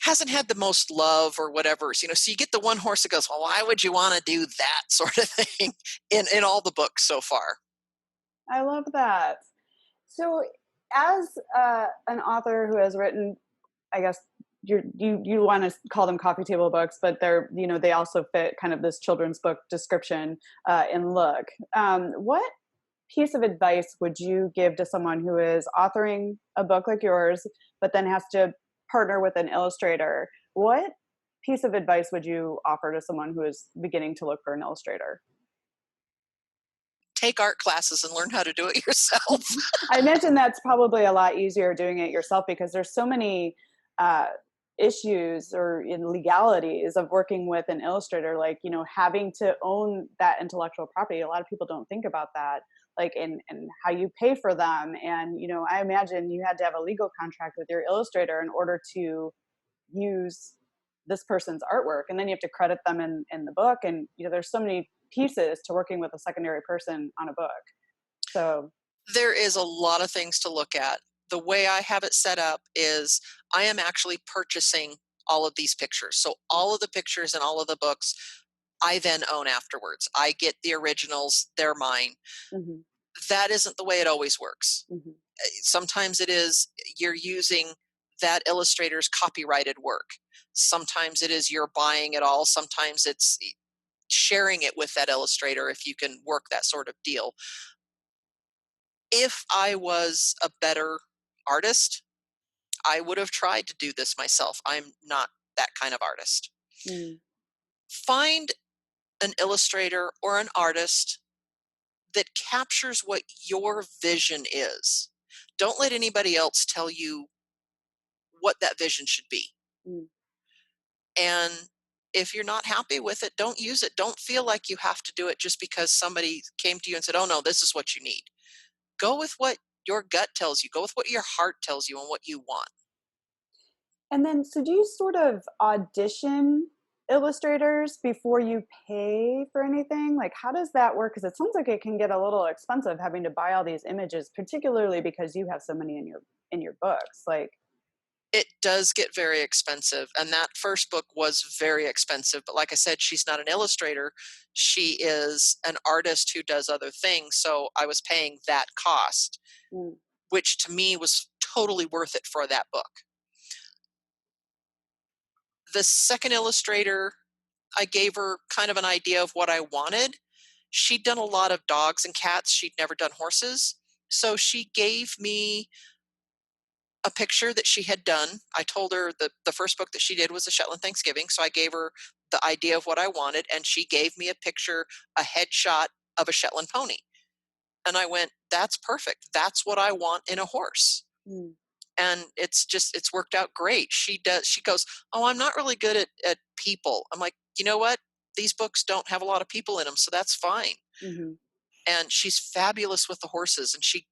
hasn't had the most love or whatever. So you get the one horse that goes, well, why would you want to do that sort of thing in all the books so far. I love that. So as an author who has written, I guess you want to call them coffee table books, but they're, they also fit kind of this children's book description in look. What piece of advice would you give to someone who is authoring a book like yours, but then has to partner with an illustrator? What piece of advice would you offer to someone who is beginning to look for an illustrator? Take art classes and learn how to do it yourself. I imagine that's probably a lot easier doing it yourself because there's so many issues or in legalities of working with an illustrator, like, having to own that intellectual property. A lot of people don't think about that, like, and how you pay for them. And, I imagine you had to have a legal contract with your illustrator in order to use this person's artwork. And then you have to credit them in the book. And, there's so many pieces to working with a secondary person on a book. So there is a lot of things to look at. The way I have it set up is I am actually purchasing all of these pictures. So all of the pictures in all of the books, I then own afterwards. I get the originals, they're mine. mm-hmm. That isn't the way it always works. Mm-hmm. Sometimes it is you're using that illustrator's copyrighted work. Sometimes it is you're buying it all. Sometimes it's sharing it with that illustrator if you can work that sort of deal. If I was a better artist, I would have tried to do this myself. I'm not that kind of artist. Mm. Find an illustrator or an artist that captures what your vision is. Don't let anybody else tell you what that vision should be. Mm. And if you're not happy with it, don't use it. Don't feel like you have to do it just because somebody came to you and said, oh no, this is what you need. Go with what your gut tells you. Go with what your heart tells you and what you want. And then, so do you sort of audition illustrators before you pay for anything? Like, how does that work? Because it sounds like it can get a little expensive having to buy all these images, particularly because you have so many in your books. Like, it does get very expensive, and that first book was very expensive. But like I said, she's not an illustrator. She is an artist who does other things. So I was paying that cost, which to me was totally worth it for that book. The second illustrator, I gave her kind of an idea of what I wanted. She'd done a lot of dogs and cats. She'd never done horses. So she gave me a picture that she had done. I told her the first book that she did was A Shetland Thanksgiving. So I gave her the idea of what I wanted, and she gave me a picture, a headshot of a Shetland pony. And I went, that's perfect. That's what I want in a horse. Mm. And it's worked out great. She goes, oh, I'm not really good at people. I'm like, you know what? These books don't have a lot of people in them, so that's fine. Mm-hmm. And she's fabulous with the horses, and she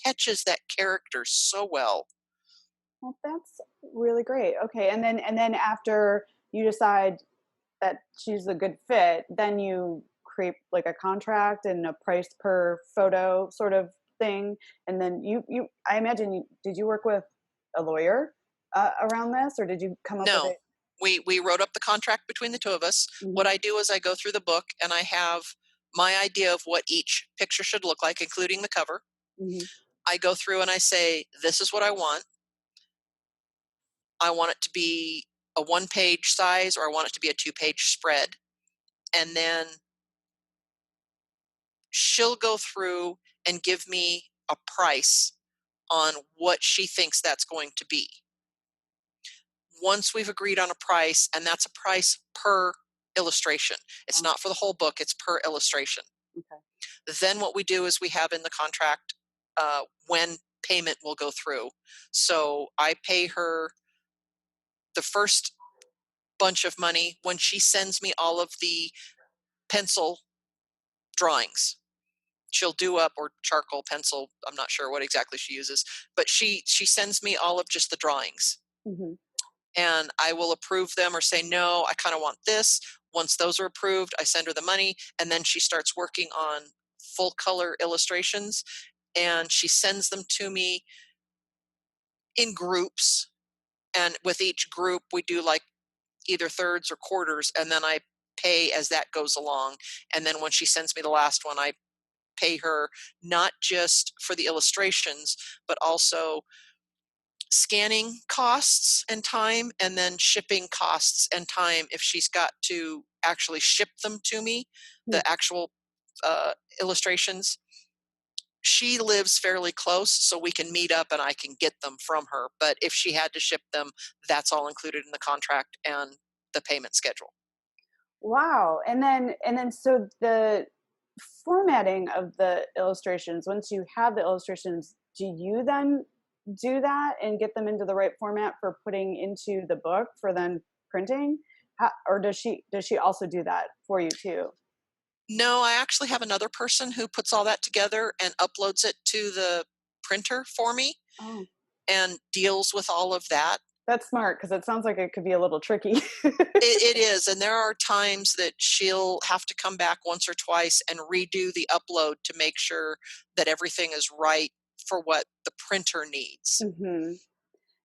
catches that character so well. Well, that's really great. Okay, and then after you decide that she's a good fit, then you create like a contract and a price per photo sort of thing. And then I imagine, did you work with a lawyer around this, or did you come up with it? We wrote up the contract between the two of us. Mm-hmm. What I do is I go through the book and I have my idea of what each picture should look like, including the cover. Mm-hmm. I go through and I say, this is what I want. I want it to be a 1-page size, or I want it to be a 2-page spread. and then she'll go through and give me a price on what she thinks that's going to be. Once we've agreed on a price, and that's a price per illustration. It's not for the whole book, it's per illustration. Okay. Then what we do is we have in the contract when payment will go through. So I pay her the first bunch of money when she sends me all of the pencil drawings. She'll do up, or charcoal pencil, I'm not sure what exactly she uses, but she sends me all of just the drawings. Mm-hmm. And I will approve them or say, no, I kind of want this. Once those are approved, I send her the money, and then she starts working on full color illustrations, and she sends them to me in groups. And with each group, we do like either thirds or quarters, and then I pay as that goes along. And then when she sends me the last one, I pay her not just for the illustrations, but also scanning costs and time, and then shipping costs and time if she's got to actually ship them to me, the actual illustrations. She lives fairly close, so we can meet up and I can get them from her. But if she had to ship them, that's all included in the contract and the payment schedule. Wow. And then so the formatting of the illustrations, once you have the illustrations, do you then do that and get them into the right format for putting into the book for then printing? Or does she also do that for you too? No, I actually have another person who puts all that together and uploads it to the printer for me Oh, and deals with all of that. that's smart because it sounds like it could be a little tricky. It is, and there are times that she'll have to come back once or twice and redo the upload to make sure that everything is right for what the printer needs. Hmm.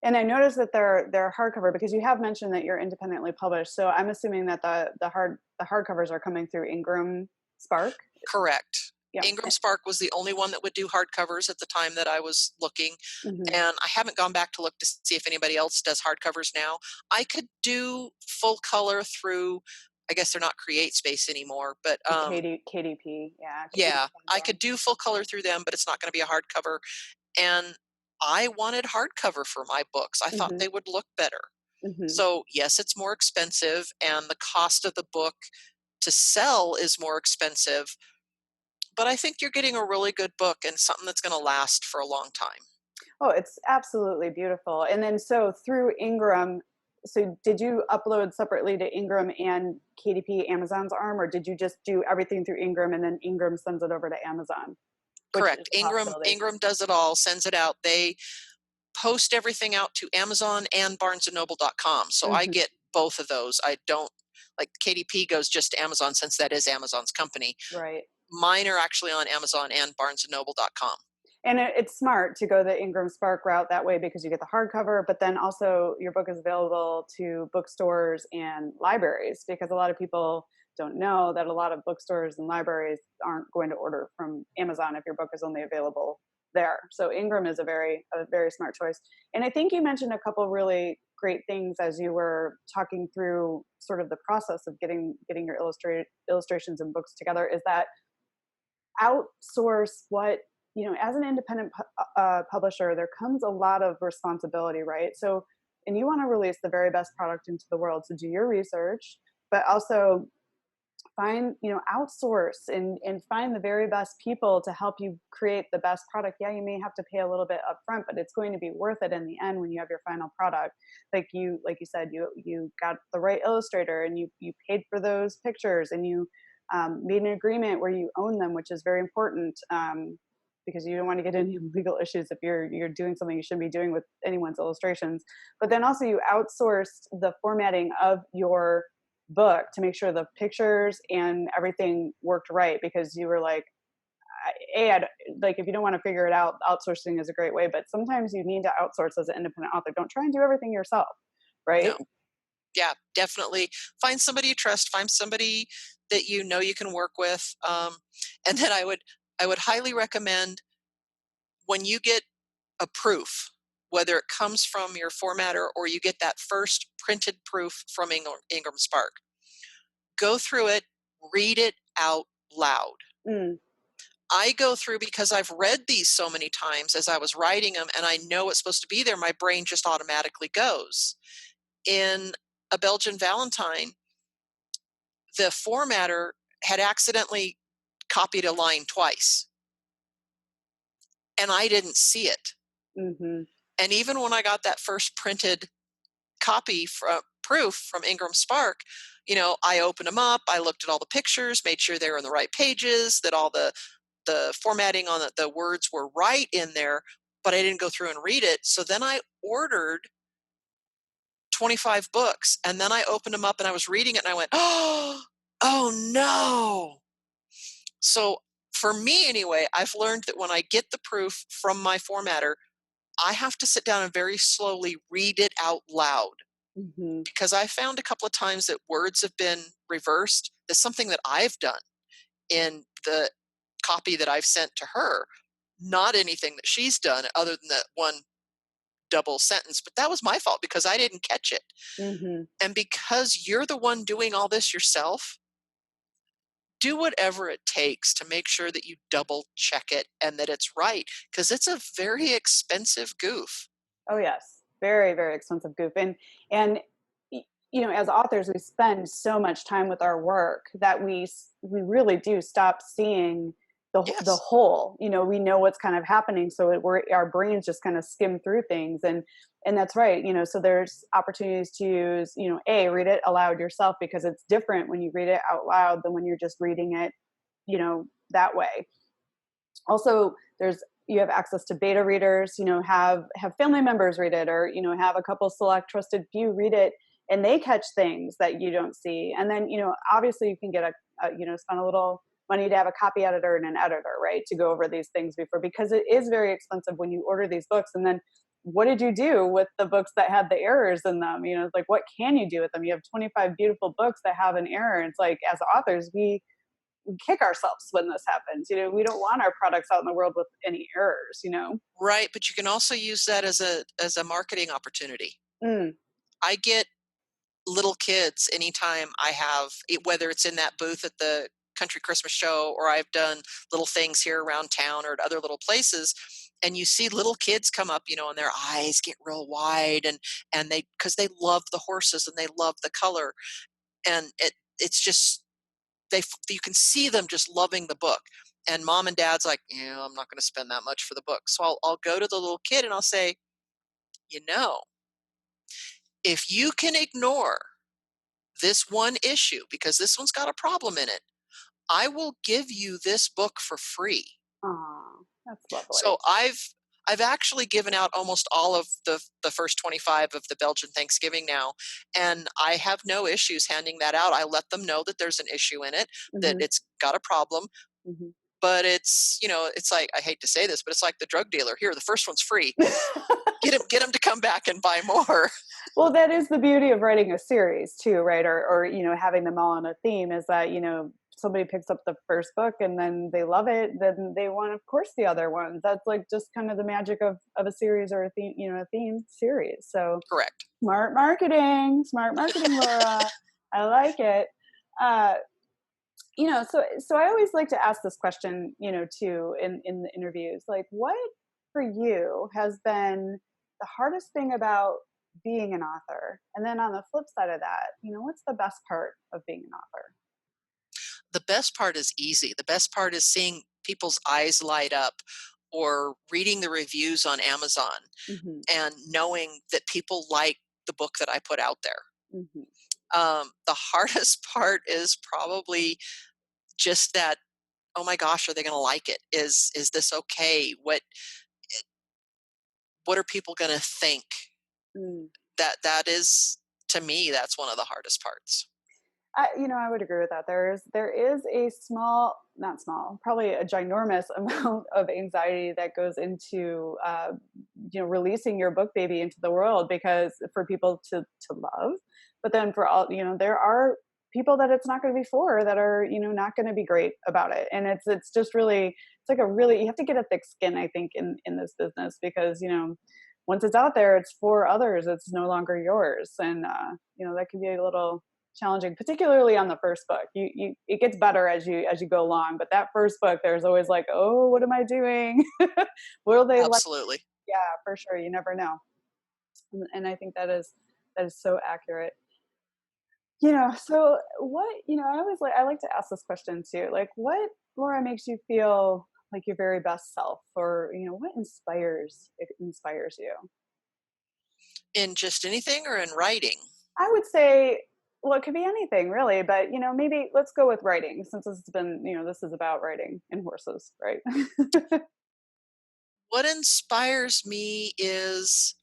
And I noticed that they're hardcover because you have mentioned that you're independently published. So I'm assuming that the hardcovers are coming through Ingram Spark. Correct. Yeah. Ingram Spark was the only one that would do hardcovers at the time that I was looking, Hmm. and I haven't gone back to look to see if anybody else does hardcovers now. I could do full color through, I guess they're not Create Space anymore, but KDP. Yeah. yeah, I Drawing. could do full color through them, but it's not going to be a hardcover. And I wanted hardcover for my books. I thought Hmm. they would look better. Hmm. So, yes, it's more expensive, and the cost of the book to sell is more expensive, but I think you're getting a really good book and something that's going to last for a long time. Oh, it's absolutely beautiful. And then so through Ingram, so did you upload separately to Ingram and KDP Amazon's arm, or did you just do everything through Ingram and then Ingram sends it over to Amazon, which is Correct. a possibility? Ingram does it all, sends it out. They post everything out to Amazon and barnesandnoble.com. So I Hmm. get both of those. I don't, like, KDP goes just to Amazon since that is Amazon's company. Right. Mine are actually on Amazon and barnesandnoble.com. And it's smart to go the Ingram Spark route that way because you get the hardcover, but then also your book is available to bookstores and libraries because a lot of people don't know that a lot of bookstores and libraries aren't going to order from Amazon if your book is only available there. So Ingram is a very smart choice. And I think you mentioned a couple really great things as you were talking through sort of the process of getting your illustrations and books together, is that outsource what, as an independent publisher, there comes a lot of responsibility, right? So, and you want to release the very best product into the world, so do your research, but also find, outsource and find the very best people to help you create the best product. Yeah, you may have to pay a little bit upfront, but it's going to be worth it in the end when you have your final product. Like you said, you got the right illustrator and you paid for those pictures, and you made an agreement where you own them, which is very important, because you don't want to get any legal issues if you're doing something you shouldn't be doing with anyone's illustrations. But then also you outsourced the formatting of your book to make sure the pictures and everything worked right, because you were like, like, if you don't want to figure it out, outsourcing is a great way, but sometimes you need to outsource as an independent author. Don't try and do everything yourself, right? No. Yeah, definitely. Find somebody you trust, find somebody that you know you can work with. And then I would highly recommend, when you get a proof, whether it comes from your formatter or you get that first printed proof from Ingram Spark, go through it, read it out loud. Mm. I go through, because I've read these so many times as I was writing them, and I know it's supposed to be there, my brain just automatically goes. In A Belgian Valentine, the formatter had accidentally copied a line twice, and I didn't see it. Mm-hmm. And even when I got that first printed copy proof from Ingram Spark, I opened them up, I looked at all the pictures, made sure they were on the right pages, that all the formatting on the words were right in there, but I didn't go through and read it. So then I ordered 25 books, and then I opened them up and I was reading it and I went, oh no. So for me anyway, I've learned that when I get the proof from my formatter, I have to sit down and very slowly read it out loud, Mm-hmm. because I found a couple of times that words have been reversed. That's something that I've done in the copy that I've sent to her, not anything that she's done other than that one double sentence, but that was my fault because I didn't catch it. Mm-hmm. And because you're the one doing all this yourself, do whatever it takes to make sure that you double check it and that it's right, because it's a very expensive goof. Oh yes, very, very expensive goof. And as authors, we spend so much time with our work that we really do stop seeing the Yes. whole. We know what's kind of happening, so our brains just kind of skim through things, and that's right. So there's opportunities to use, read it aloud yourself, because it's different when you read it out loud than when you're just reading it, that way. Also, you have access to beta readers, have family members read it, or have a couple select trusted few read it, and they catch things that you don't see. And then obviously you can get spend a little money to have a copy editor and an editor, right, to go over these things before, because it is very expensive when you order these books. And then what did you do with the books that had the errors in them? It's like, what can you do with them? You have 25 beautiful books that have an error. It's like, as authors, we kick ourselves when this happens. We don't want our products out in the world with any errors. Right, but you can also use that as a marketing opportunity. Mm. I get little kids anytime I have whether it's in that booth at the country Christmas show, or I've done little things here around town or at other little places, and you see little kids come up, and their eyes get real wide, and they, because they love the horses and they love the color, and it's just, you can see them just loving the book. And mom and dad's like, yeah, I'm not going to spend that much for the book. So I'll go to the little kid and I'll say, if you can ignore this one issue, because this one's got a problem in it, I will give you this book for free. Aw, that's lovely. So I've actually given out almost all of the first 25 of the Belgian Thanksgiving now, and I have no issues handing that out. I let them know that there's an issue in it, that Mm-hmm. it's got a problem, Mm-hmm. but it's like, I hate to say this, but it's like the drug dealer. Here, the first one's free. Get him to come back and buy more. Well, that is the beauty of writing a series too, right? Or having them all on a theme, is that somebody picks up the first book and then they love it, then they want, of course, the other ones. That's like just kind of the magic of a series, or a theme series. So Correct. smart marketing, Laura. I like it. uh so I always like to ask this question, too, in the interviews, like, what for you has been the hardest thing about being an author? And then on the flip side of that, what's the best part of being an author? The best part is easy. The best part is seeing people's eyes light up, or reading the reviews on Amazon Mm-hmm. and knowing that people like the book that I put out there. Mm-hmm. The hardest part is probably just that, oh my gosh, are they going to like it? Is this okay? What are people going to think? Mm. That is, to me, that's one of the hardest parts. I would agree with that. There is a small, not small, probably a ginormous amount of anxiety that goes into releasing your book baby into the world, because for people to love, but then for all, there are people that it's not going to be for, that are not going to be great about it, and it's just really, it's like you have to get a thick skin, I think, in this business, because once it's out there, it's for others. It's no longer yours, and that can be a little challenging, particularly on the first book. It gets better as you go along, but that first book, there's always like, oh, what am I doing? Will they like? Absolutely. Yeah, for sure. You never know, and I think that is so accurate. So what, I like to ask this question too. Like, what, Laura, makes you feel like your very best self, or what inspires you? In just anything or in writing? I would say, well, it could be anything really, but maybe let's go with writing, since this is about writing and horses, right? What inspires me is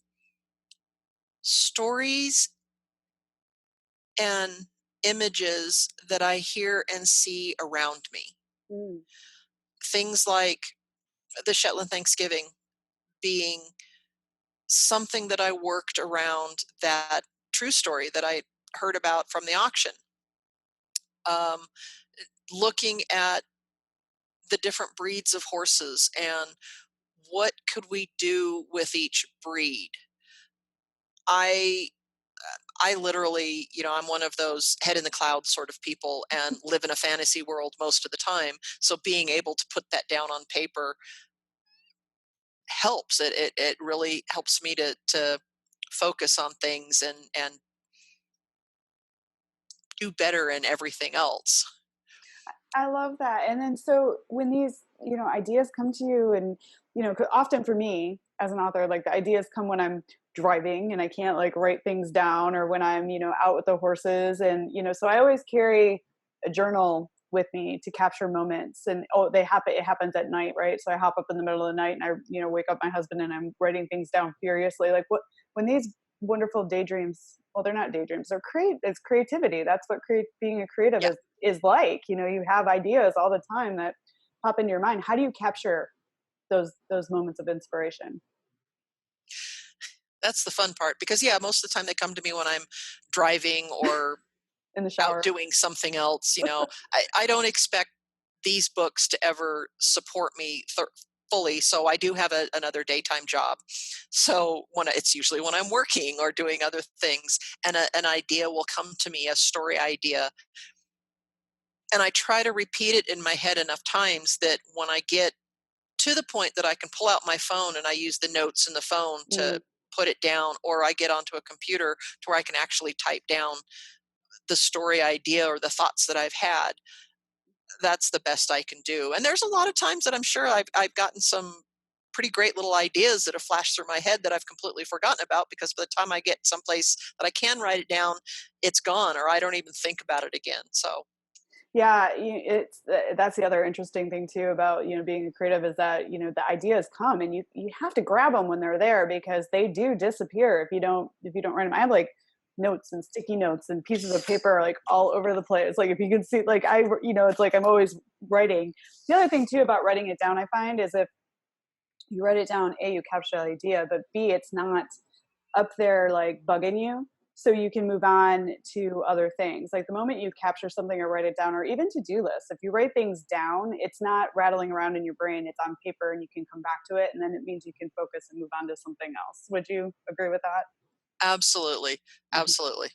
stories and images that I hear and see around me. Mm, Things like the Shetland Thanksgiving being something that I worked around, that true story that I heard about from the auction. Um, Looking at the different breeds of horses and what could we do with each breed. I I literally, I'm one of those head in the clouds sort of people and live in a fantasy world most of the time. So being able to put that down on paper helps. It really helps me to focus on things and do better in everything else. I love that. And then, so when these ideas come to you, and 'cause often for me as an author, like the ideas come when I'm driving and I can't like write things down, or when I'm out with the horses, and so I always carry a journal with me to capture moments. And it happens at night, right? So I hop up in the middle of the night and I wake up my husband and I'm writing things down furiously. Like, what, when these wonderful daydreams, well, they're not daydreams, it's creativity. That's what being a creative Yeah, is like. You have ideas all the time that pop into your mind. How do you capture those moments of inspiration? that's the fun part because yeah, most of the time they come to me when I'm driving or In the out shower? doing something else. I don't expect these books to ever support me fully. So I do have another daytime job. So it's usually when I'm working or doing other things, and an idea will come to me, a story idea, and I try to repeat it in my head enough times that when I get to the point that I can pull out my phone and I use the notes in the phone Mm. to put it down, or I get onto a computer to where I can actually type down the story idea or the thoughts that I've had, that's the best I can do. And there's a lot of times that I'm sure I've gotten some pretty great little ideas that have flashed through my head that I've completely forgotten about, because by the time I get someplace that I can write it down, it's gone, or I don't even think about it again. So Yeah, that's the other interesting thing too about being a creative, is that the ideas come and you have to grab them when they're there, because they do disappear if you don't write them. I have like notes and sticky notes and pieces of paper like all over the place. Like, if you can see, like, it's like I'm always writing. The other thing too about writing it down, I find, is if you write it down, A, you capture the idea, but B, it's not up there like bugging you. So you can move on to other things. Like the moment you capture something or write it down, or even to-do lists, if you write things down, it's not rattling around in your brain. It's on paper and you can come back to it. And then it means you can focus and move on to something else. Would you agree with that? absolutely, Mhm. absolutely.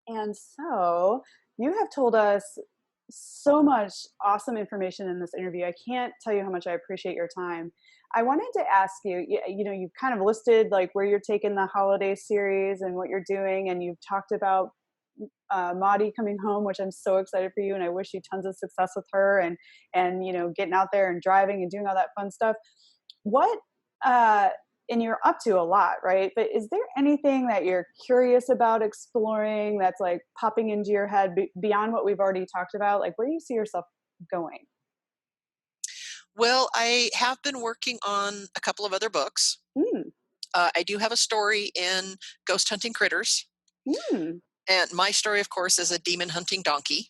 And so you have told us so much awesome information in this interview. I can't tell you how much I appreciate your time. I wanted to ask you, you've kind of listed like where you're taking the holiday series and what you're doing, and you've talked about Maudie coming home, which I'm so excited for you, and I wish you tons of success with her, and getting out there and driving and doing all that fun stuff. What uh, and you're up to a lot, right? But is there anything that you're curious about exploring that's like popping into your head beyond what we've already talked about? Like, where do you see yourself going? Well, I have been working on a couple of other books. Mm, I do have a story in Ghost Hunting Critters, mm. and my story, of course, is a demon hunting donkey.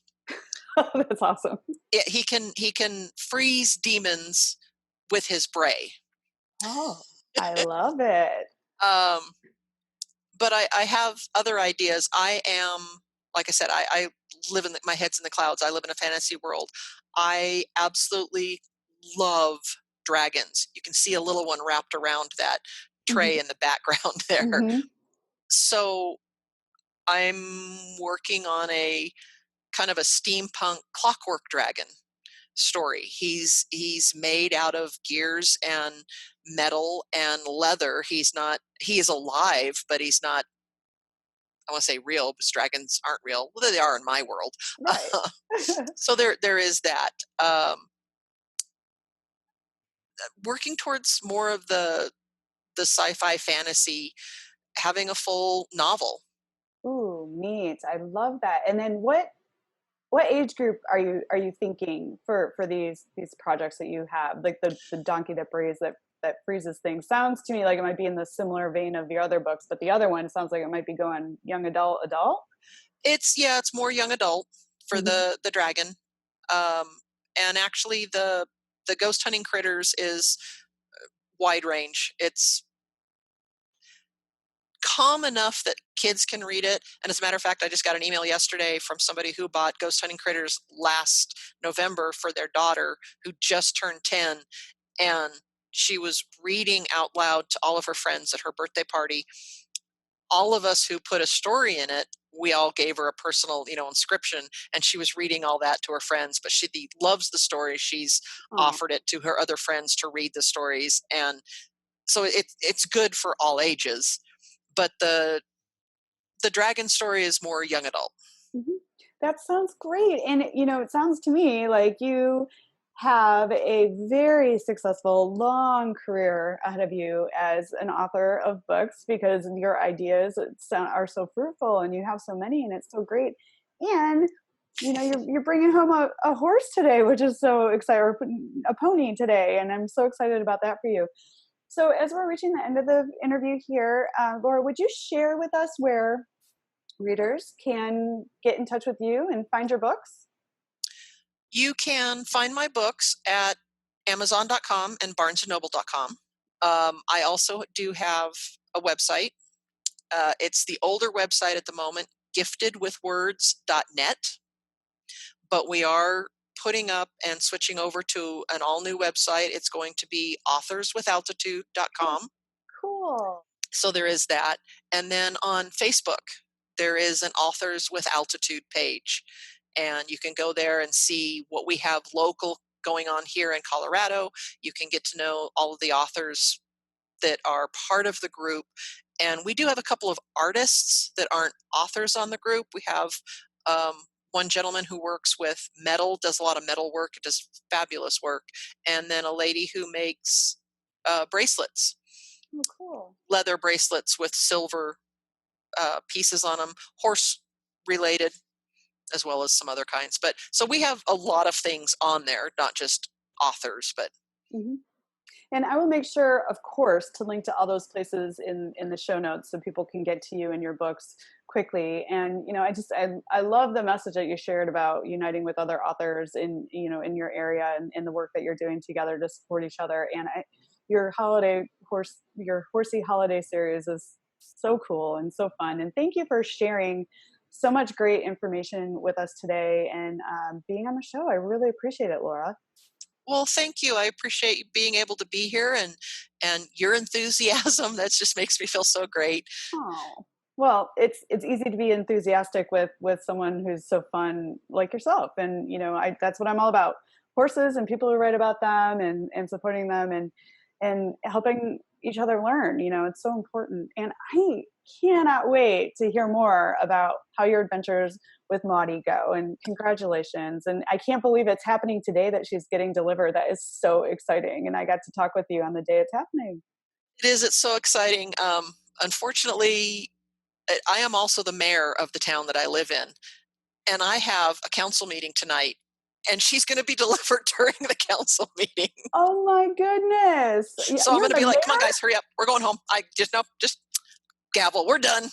That's awesome. He can freeze demons with his bray. Oh, I love it. Um, but I have other ideas. I am, like I said, I live in my head's in the clouds. I live in a fantasy world. I absolutely love dragons. You can see a little one wrapped around that tray Hmm. in the background there. Hmm. So I'm working on a kind of a steampunk clockwork dragon story. He's made out of gears and metal and leather. He is alive, but he's not, I want to say real, because dragons aren't real. Well, they are in my world. Right. So there is that. Um, Working towards more of the sci-fi fantasy, having a full novel. Ooh, neat. I love that. And then what age group are you thinking for these projects that you have? Like the donkey that freezes things sounds to me like it might be in the similar vein of the other books, but the other one sounds like it might be going young adult. It's more young adult for Mm-hmm. the dragon. Um, and actually the ghost hunting critters is wide range. It's calm enough that kids can read it. And as a matter of fact, I just got an email yesterday from somebody who bought Ghost Hunting Critters last November for their daughter who just turned 10. And she was reading out loud to all of her friends at her birthday party. All of us who put a story in it, we all gave her a personal, inscription, and she was reading all that to her friends. But she loves the story. She's Oh. offered it to her other friends to read the stories, and so it's good for all ages. But the dragon story is more young adult. Mhm. That sounds great. And, it sounds to me like you have a very successful, long career ahead of you as an author of books because your ideas are so fruitful and you have so many and it's so great. And, you're bringing home a horse today, which is so exciting, or a pony today. And I'm so excited about that for you. So as we're reaching the end of the interview here, Laura, would you share with us where readers can get in touch with you and find your books? You can find my books at Amazon.com and BarnesandNoble.com. I also do have a website. It's the older website at the moment, giftedwithwords.net, but we are putting up and switching over to an all-new website. It's going to be Oh, authorswithaltitude.com. cool. So there is that. And then on Facebook, there is an Authors with Altitude page. And you can go there and see what we have local going on here in Colorado. You can get to know all of the authors that are part of the group. And we do have a couple of artists that aren't authors on the group. We have one gentleman who works with metal, does a lot of metal work, does fabulous work. And then a lady who makes bracelets, Oh, cool. leather bracelets with silver pieces on them, horse related, as well as some other kinds. But so we have a lot of things on there, not just authors, but Hmm. And I will make sure, of course, to link to all those places in the show notes so people can get to you and your books quickly. And I love the message that you shared about uniting with other authors in your area and in the work that you're doing together to support each other. And your your Horsey Holiday series is so cool and so fun. And thank you for sharing so much great information with us today and being on the show. I really appreciate it, Laura. well, thank you. I appreciate being able to be here and your enthusiasm. That just makes me feel so great. Oh, well, it's easy to be enthusiastic with someone who's so fun like yourself, and that's what I'm all about: horses and people who write about them, and supporting them, and helping each other learn. It's so important, and I cannot wait to hear more about how your adventures with Maudie go. And congratulations! And I can't believe it's happening today that she's getting delivered. That is so exciting, and I got to talk with you on the day it's happening. It is. It's so exciting. Unfortunately, I am also the mayor of the town that I live in, and I have a council meeting tonight, and she's going to be delivered during the council meeting. Oh my goodness. So I'm You're going to the be like, "Come on, mayor? guys, hurry up! We're going home." I just no, just gavel. We're done.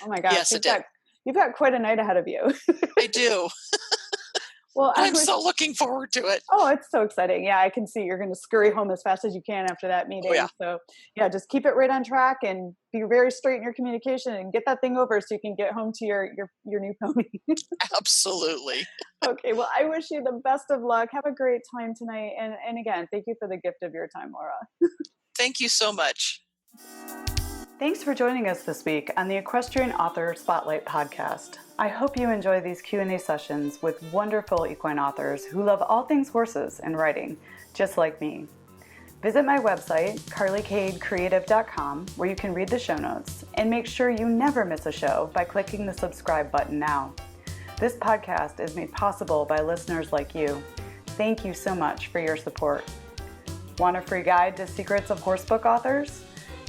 Oh my gosh, Yes, it did. you've got quite a night ahead of you. I do, Well, and I I'm wish. so looking forward to it. Oh, it's so exciting. Yeah, I can see you're going to scurry home as fast as you can after that Oh yeah, meeting. So, yeah, just keep it right on track and be very straight in your communication and get that thing over so you can get home to your new pony. absolutely. Okay, well, I wish you the best of luck. Have a great time tonight. And again, thank you for the gift of your time, Laura. Thank you so much. Thanks for joining us this week on the Equestrian Author Spotlight podcast. I hope you enjoy these Q&A sessions with wonderful equine authors who love all things horses and riding, just like me. Visit my website, carlykadecreative.com, where you can read the show notes, and make sure you never miss a show by clicking the subscribe button now. This podcast is made possible by listeners like you. Thank you so much for your support. Want a free guide to secrets of horsebook authors?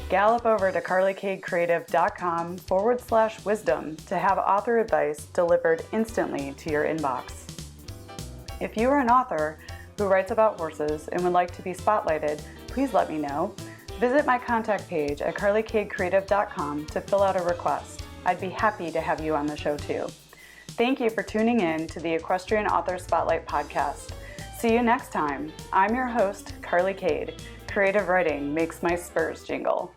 Gallop over to carlykadecreative.com/wisdom to have author advice delivered instantly to your inbox. If you are an author who writes about horses and would like to be spotlighted, please let me know. Visit my contact page at carlykadecreative.com to fill out a request. I'd be happy to have you on the show too. Thank you for tuning in to the Equestrian Author Spotlight podcast. See you next time. I'm your host, Carly Kade. Creative writing makes my spurs jingle.